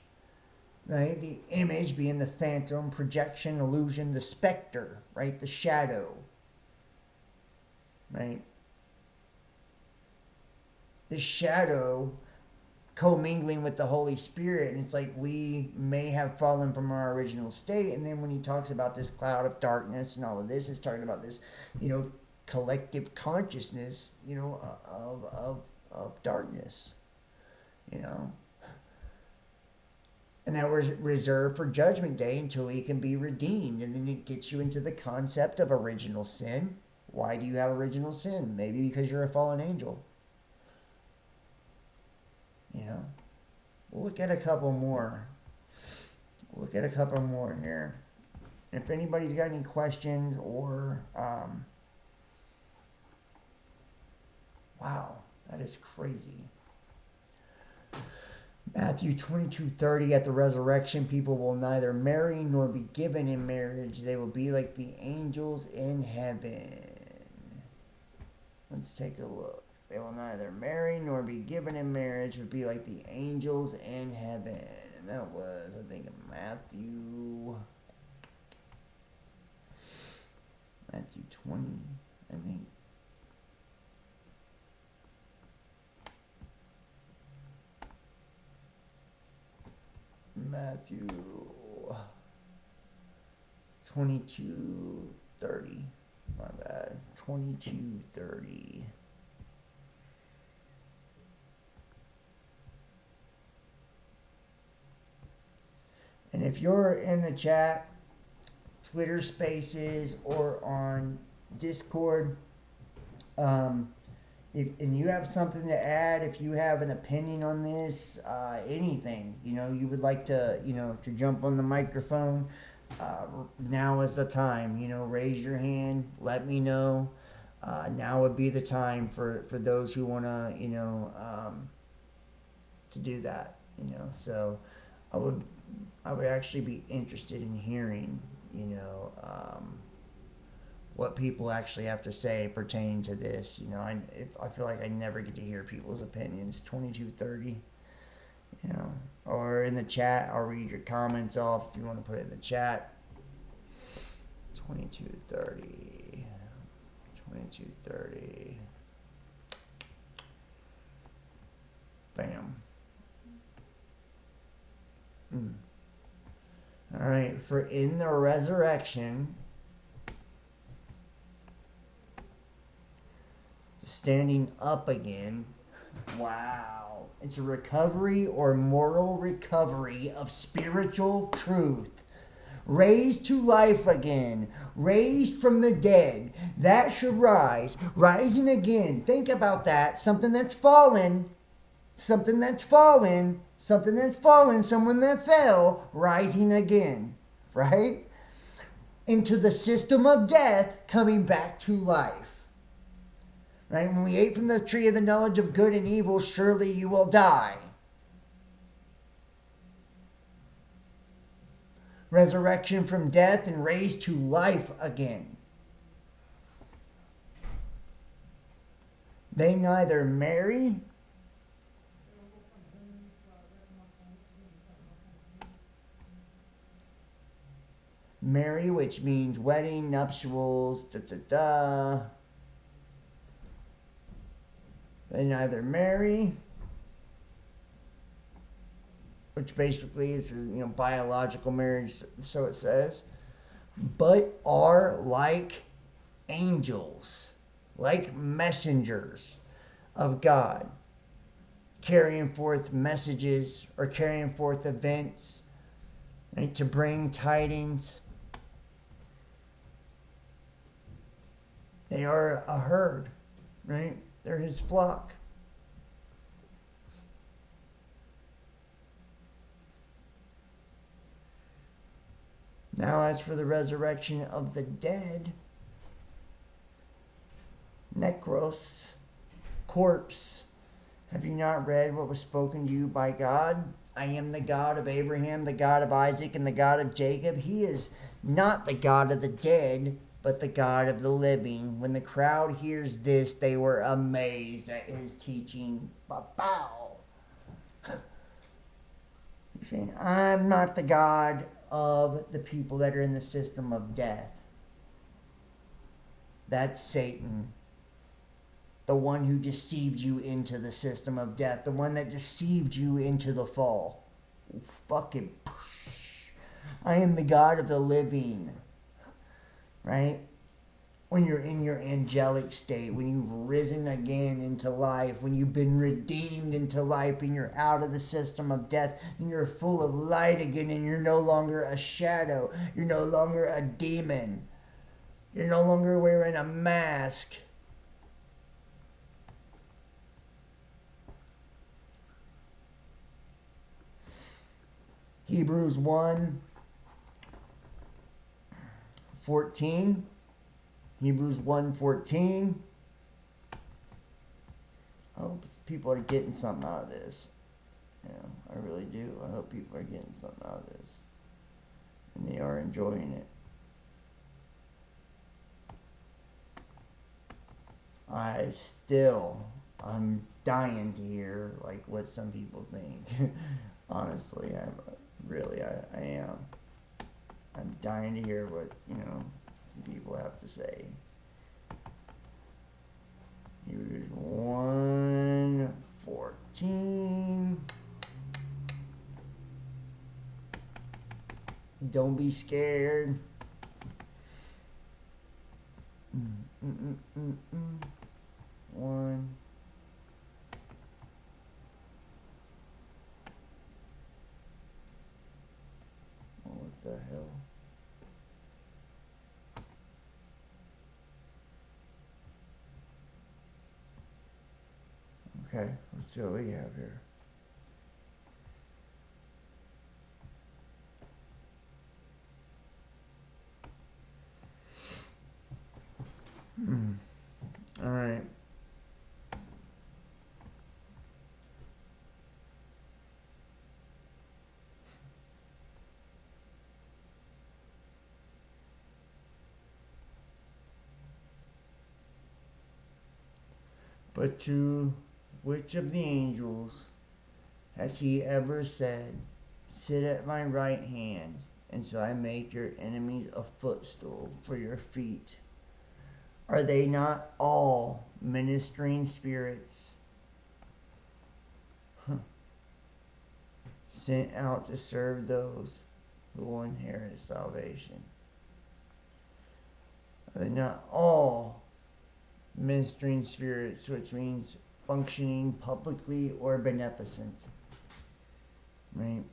right? The image being the phantom, projection, illusion, the specter, right? The shadow, right? The shadow commingling with the Holy Spirit. And it's like we may have fallen from our original state. And then when he talks about this cloud of darkness and all of this, it's talking about this, you know, collective consciousness, you know, of darkness, you know. And that was reserved for Judgment Day until he can be redeemed. And then it gets you into the concept of original sin. Why do you have original sin? Maybe because you're a fallen angel. You know, we'll look at a couple more. We'll look at a couple more here. If anybody's got any questions, or wow, that is crazy. Matthew 22:30, at the resurrection, people will neither marry nor be given in marriage. They will be like the angels in heaven. Let's take a look. They will neither marry nor be given in marriage, but be like the angels in heaven. And that was, I think, Matthew 20, I think. Matthew 22:30. My bad. 22:30. And if you're in the chat, Twitter Spaces, or on Discord, and you have something to add, if you have an opinion on this, anything, you would like to, to jump on the microphone, now is the time, raise your hand, let me know. Now would be the time for those who want to do that, so I would actually be interested in hearing, what people actually have to say pertaining to this. I feel like I never get to hear people's opinions. 22:30, or in the chat. I'll read your comments off if you want to put it in the chat. 22:30. 22:30. Bam. All right, for in the resurrection, standing up again. Wow. It's a recovery or moral recovery of spiritual truth. Raised to life again. Raised from the dead. That should rise. Rising again. Think about that. Something that's fallen. Something that's fallen. Something that's fallen. Someone that fell. Rising again. Right? Into the system of death. Coming back to life. Right? When we ate from the tree of the knowledge of good and evil, surely you will die. Resurrection from death and raised to life again. They neither marry which means wedding, nuptials, They neither marry, which basically is, biological marriage, so it says, but are like angels, like messengers of God, carrying forth messages or carrying forth events, right, to bring tidings. They are a herd, right? They're his flock. Now, as for the resurrection of the dead, necros, corpse, have you not read what was spoken to you by God? I am the God of Abraham, the God of Isaac, and the God of Jacob. He is not the God of the dead, but the God of the living. When the crowd hears this, they were amazed at his teaching. Ba-bow. He's saying, I'm not the God of the people that are in the system of death. That's Satan. The one who deceived you into the system of death. The one that deceived you into the fall. Fucking I am the God of the living. Right? When you're in your angelic state, when you've risen again into life, when you've been redeemed into life and you're out of the system of death and you're full of light again and you're no longer a shadow, you're no longer a demon, you're no longer wearing a mask. Hebrews 1:14. Hebrews 1:14. I hope people are getting something out of this. I really do. I hope people are getting something out of this. And they are enjoying it. I'm dying to hear like what some people think. Honestly, I am. I'm dying to hear what, some people have to say. Here's 114. Don't be scared. One. Oh, what the hell? Okay, let's see what we have here. All right. But to which of the angels has he ever said, "Sit at my right hand, until I make your enemies a footstool for your feet"? Are they not all ministering spirits sent out to serve those who will inherit salvation? Are they not all ministering spirits, which means functioning publicly or beneficent? Right?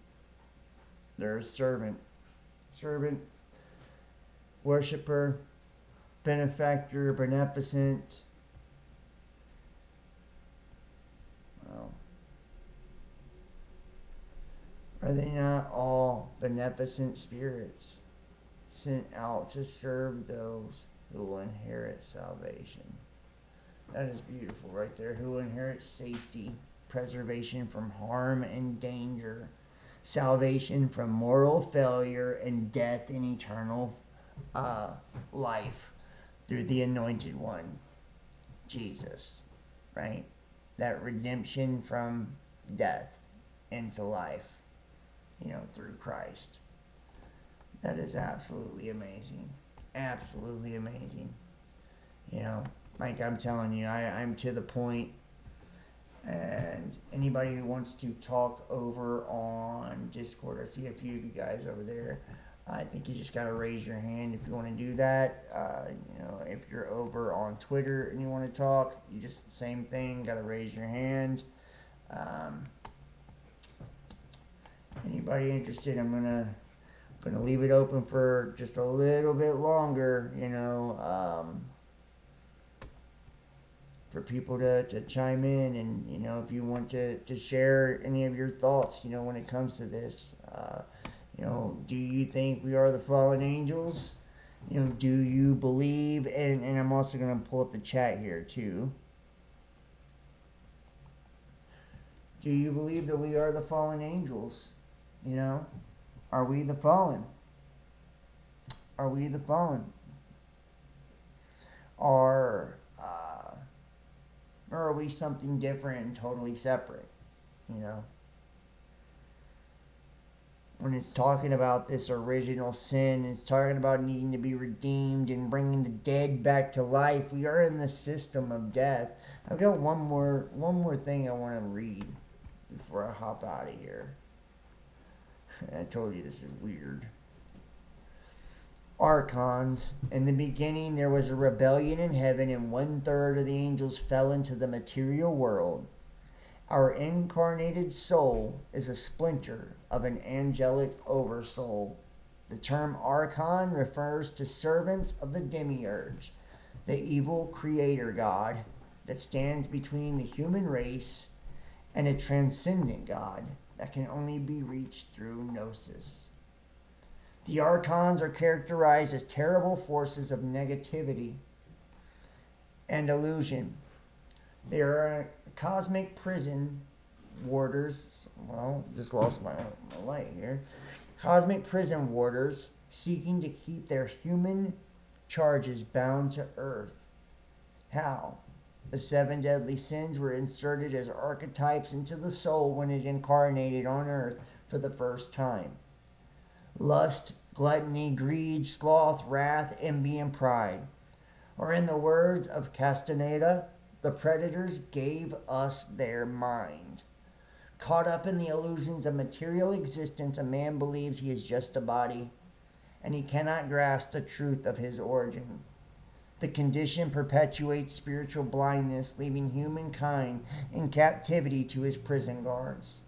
They're a servant, worshiper, benefactor, beneficent. Well, are they not all beneficent spirits sent out to serve those who will inherit salvation? That is beautiful right there. Who will inherit safety, preservation from harm and danger, salvation from moral failure and death, and eternal life through the Anointed One, Jesus, right? That redemption from death into life, through Christ. That is absolutely amazing. Absolutely amazing. Like I'm telling you, I'm to the point, and anybody who wants to talk over on Discord, I see a few of you guys over there. I think you just got to raise your hand if you want to do that. If you're over on Twitter and you want to talk, you just, same thing, got to raise your hand. Anybody interested, I'm gonna leave it open for just a little bit longer, for people to chime in, and if you want to share any of your thoughts, when it comes to this. Do you think we are the fallen angels? Do you believe, and I'm also going to pull up the chat here too. Do you believe that we are the fallen angels? Are we the fallen? Are we the fallen? Or are we something different and totally separate? When it's talking about this original sin, it's talking about needing to be redeemed and bringing the dead back to life. We are in the system of death. I've got one more thing I want to read before I hop out of here. I told you this is weird. Archons. In the beginning there was a rebellion in heaven, and 1/3 of the angels fell into the material world. Our incarnated soul is a splinter of an angelic oversoul. The term Archon refers to servants of the demiurge, the evil creator god that stands between the human race and a transcendent god that can only be reached through gnosis. The Archons are characterized as terrible forces of negativity and illusion. They are a cosmic prison warders. Well, just lost my light here. Cosmic prison warders seeking to keep their human charges bound to earth. How? The seven deadly sins were inserted as archetypes into the soul when it incarnated on earth for the first time. Lust, gluttony, greed, sloth, wrath, envy, and pride. Or in the words of Castaneda, the predators gave us their mind. Caught up in the illusions of material existence, a man believes he is just a body, and he cannot grasp the truth of his origin. The condition perpetuates spiritual blindness, leaving humankind in captivity to his prison guards.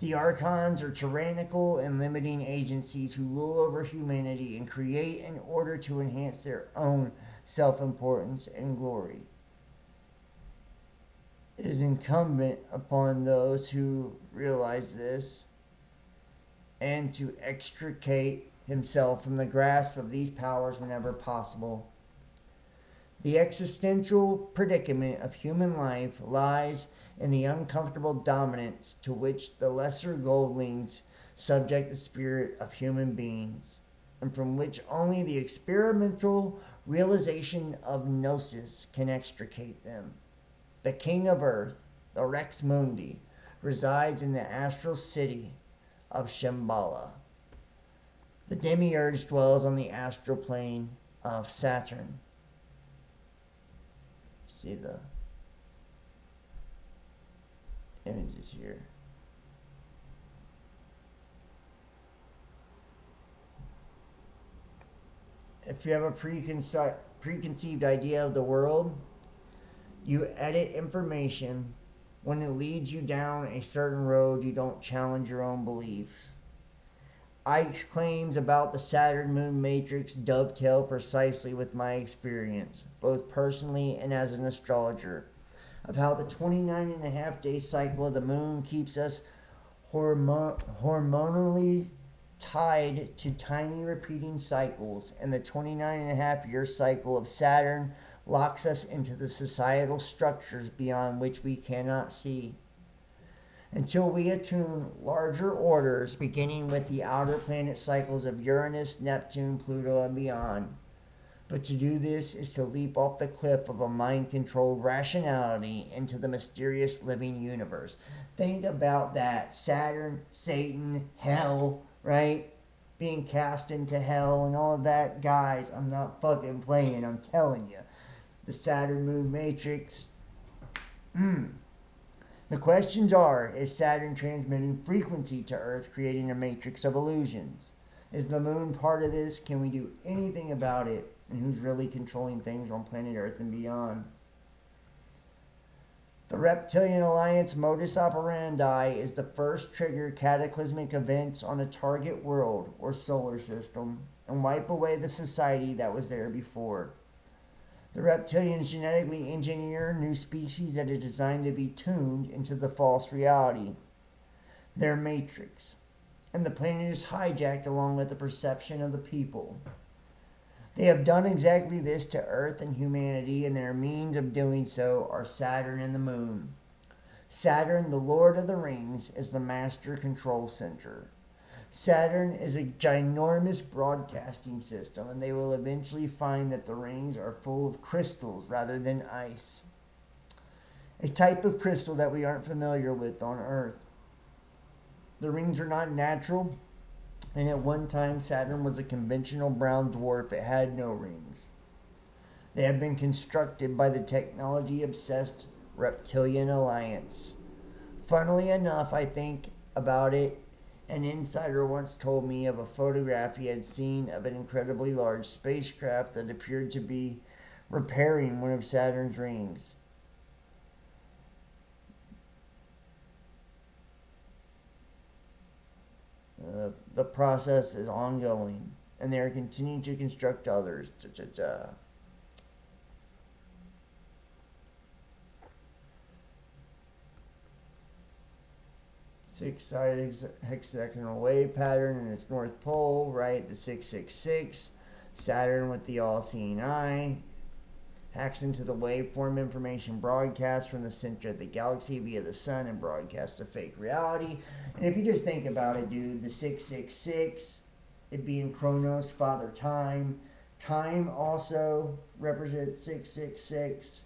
The archons are tyrannical and limiting agencies who rule over humanity and create in order to enhance their own self-importance and glory. It is incumbent upon those who realize this and to extricate himself from the grasp of these powers whenever possible. The existential predicament of human life lies in the uncomfortable dominance to which the lesser goldlings subject the spirit of human beings, and from which only the experimental realization of gnosis can extricate them. The king of earth, the Rex Mundi, resides in the astral city of Shambhala. The demiurge dwells on the astral plane of Saturn. See the images here. If you have a preconceived idea of the world, you edit information. When it leads you down a certain road, you don't challenge your own beliefs. Ike's claims about the Saturn moon matrix dovetail precisely with my experience, both personally and as an astrologer, of how the 29.5-day cycle of the moon keeps us hormonally tied to tiny repeating cycles, and the 29.5-year cycle of Saturn locks us into the societal structures beyond which we cannot see. Until we attune larger orders, beginning with the outer planet cycles of Uranus, Neptune, Pluto, and beyond. But to do this is to leap off the cliff of a mind-controlled rationality into the mysterious living universe. Think about that. Saturn, Satan, hell, right? Being cast into hell and all of that. Guys, I'm not fucking playing, I'm telling you. The Saturn moon matrix. The questions are, is Saturn transmitting frequency to Earth, creating a matrix of illusions? Is the moon part of this? Can we do anything about it? And who's really controlling things on planet Earth and beyond? The Reptilian Alliance modus operandi is the first trigger cataclysmic events on a target world or solar system and wipe away the society that was there before. The reptilians genetically engineer new species that are designed to be tuned into the false reality, their matrix, and the planet is hijacked along with the perception of the people. They have done exactly this to Earth and humanity, and their means of doing so are Saturn and the Moon. Saturn, the Lord of the Rings, is the master control center. Saturn is a ginormous broadcasting system, and they will eventually find that the rings are full of crystals rather than ice. A type of crystal that we aren't familiar with on Earth. The rings are not natural, and at one time Saturn was a conventional brown dwarf. It had no rings. They have been constructed by the technology-obsessed Reptilian Alliance. Funnily enough, I think about it, an insider once told me of a photograph he had seen of an incredibly large spacecraft that appeared to be repairing one of Saturn's rings. The process is ongoing, and they are continuing to construct others. Six-sided hexagonal wave pattern in its north pole, right? The 666. Saturn with the all-seeing eye hacks into the waveform information broadcast from the center of the galaxy via the sun and broadcast a fake reality. And if you just think about it, dude, the 666, it being Chronos, Father Time. Time also represents 666.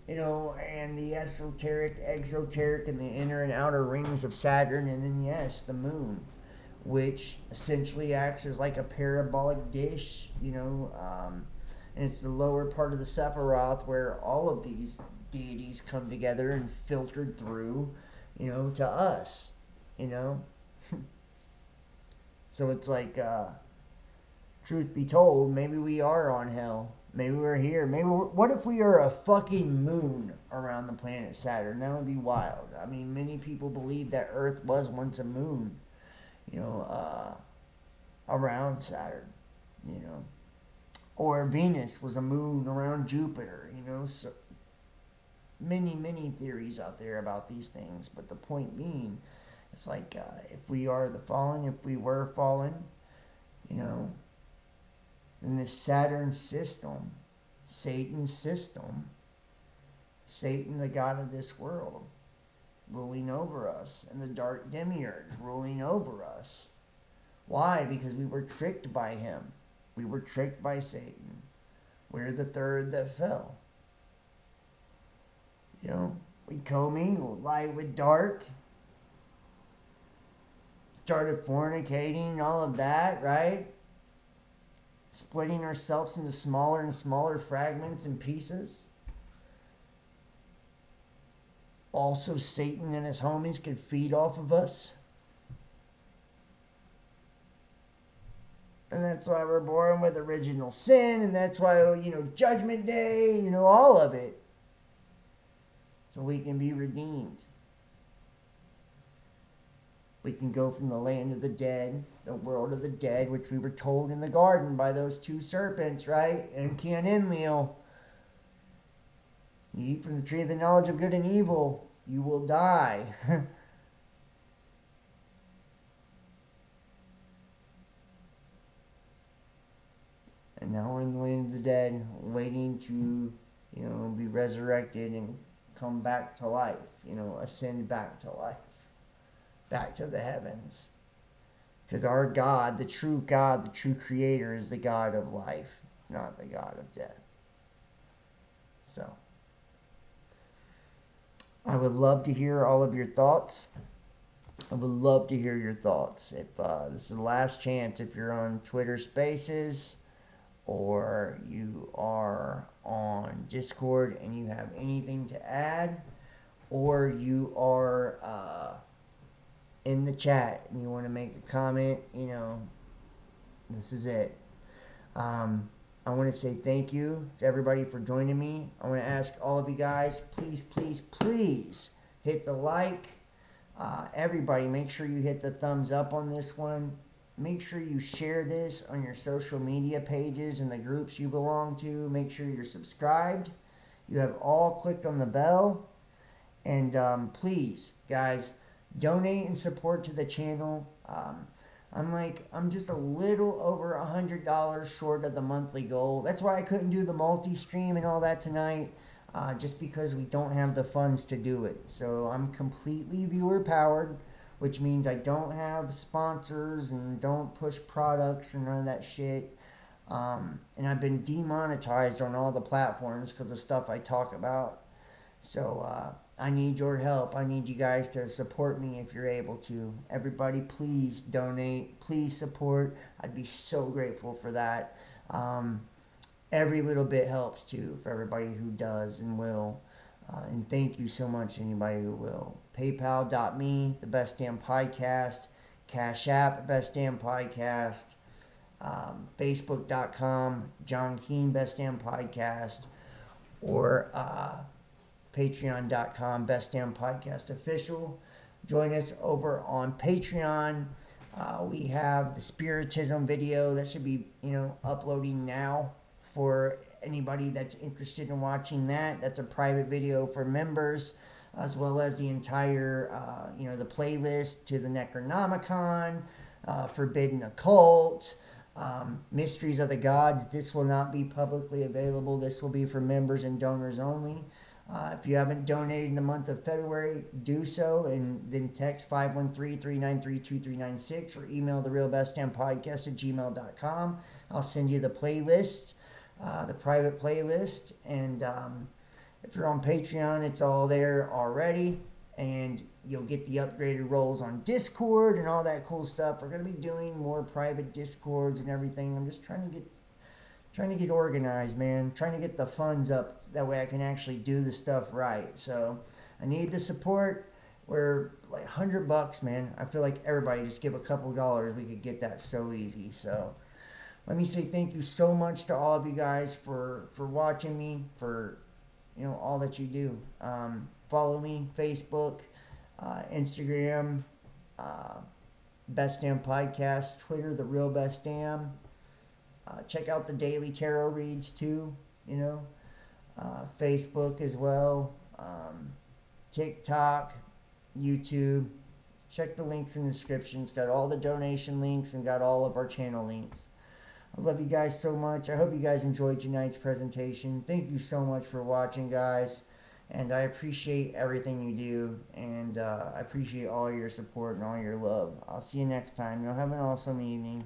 And the esoteric, exoteric, and the inner and outer rings of Saturn. And then, yes, the moon, which essentially acts as like a parabolic dish, and it's the lower part of the Sephiroth where all of these deities come together and filtered through, to us, So it's like, truth be told, maybe we are on hell. Maybe we're here. What if we are a fucking moon around the planet Saturn? That would be wild. I mean, many people believe that Earth was once a moon, around Saturn, Or Venus was a moon around Jupiter, So many theories out there about these things. But the point being, it's like, if we are the fallen, if we were fallen, in this Saturn system, Satan's system, Satan, the god of this world, ruling over us, and the dark demiurge ruling over us. Why? Because we were tricked by him. We were tricked by Satan. We're the third that fell. We commingled light with dark, started fornicating, all of that, right? Splitting ourselves into smaller and smaller fragments and pieces. Also, Satan and his homies could feed off of us. And that's why we're born with original sin, and that's why, Judgment Day, all of it. So we can be redeemed. We can go from the land of the dead, the world of the dead, which we were told in the garden by those two serpents, right? Enki and Enlil. You eat from the tree of the knowledge of good and evil, you will die. And now we're in the land of the dead, waiting to, be resurrected and come back to life, ascend back to life. Back to the heavens. Because our God, the true creator, is the God of life, not the God of death. So, I would love to hear all of your thoughts. I would love to hear your thoughts. If this is the last chance, if you're on Twitter Spaces, or you are on Discord and you have anything to add, or you are in the chat and you want to make a comment, this is it. I want to say thank you to everybody for joining me. I want to ask all of you guys, please hit the like. Everybody, make sure you hit the thumbs up on this one. Make sure you share this on your social media pages and the groups you belong to. Make sure you're subscribed. You have all clicked on the bell. And please, guys, donate and support to the channel. I'm just a little over $100 short of the monthly goal. That's why I couldn't do the multi-stream and all that tonight, just because we don't have the funds to do it. So I'm completely viewer powered, which means I don't have sponsors and don't push products and none of that shit. And I've been demonetized on all the platforms because of stuff I talk about. So I need your help. I need you guys to support me if you're able to. Everybody, please donate. Please support. I'd be so grateful for that. Every little bit helps, too, for everybody who does and will. And thank you so much, anybody who will. PayPal.me, The Best Damn Podcast. Cash App, Best Damn Podcast. Facebook.com, John Keane, Best Damn Podcast. Or Patreon.com, Best Damn Podcast Official. Join us over on Patreon. We have the Spiritism video that should be, uploading now for anybody that's interested in watching that. That's a private video for members, as well as the entire, the playlist to the Necronomicon, Forbidden Occult, Mysteries of the Gods. This will not be publicly available. This will be for members and donors only. If you haven't donated in the month of February, do so, and then text 513-393-2396 or email therealbestdampodcast@gmail.com. I'll send you the playlist, the private playlist, and if you're on Patreon, it's all there already, and you'll get the upgraded roles on Discord and all that cool stuff. We're going to be doing more private Discords and everything. I'm just trying to get organized, man. Trying to get the funds up that way I can actually do the stuff right. So I need the support. We're like $100, man. I feel like everybody just give a couple dollars. We could get that so easy. So let me say thank you so much to all of you guys for watching me, for all that you do. Follow me, Facebook, Instagram, Best Damn Podcast, Twitter, The Real Best Damn. Check out the daily tarot reads too, Facebook as well, TikTok, YouTube. Check the links in the description. It's got all the donation links and got all of our channel links. I love you guys so much. I hope you guys enjoyed tonight's presentation. Thank you so much for watching, guys. And I appreciate everything you do. And I appreciate all your support and all your love. I'll see you next time. You'll have an awesome evening.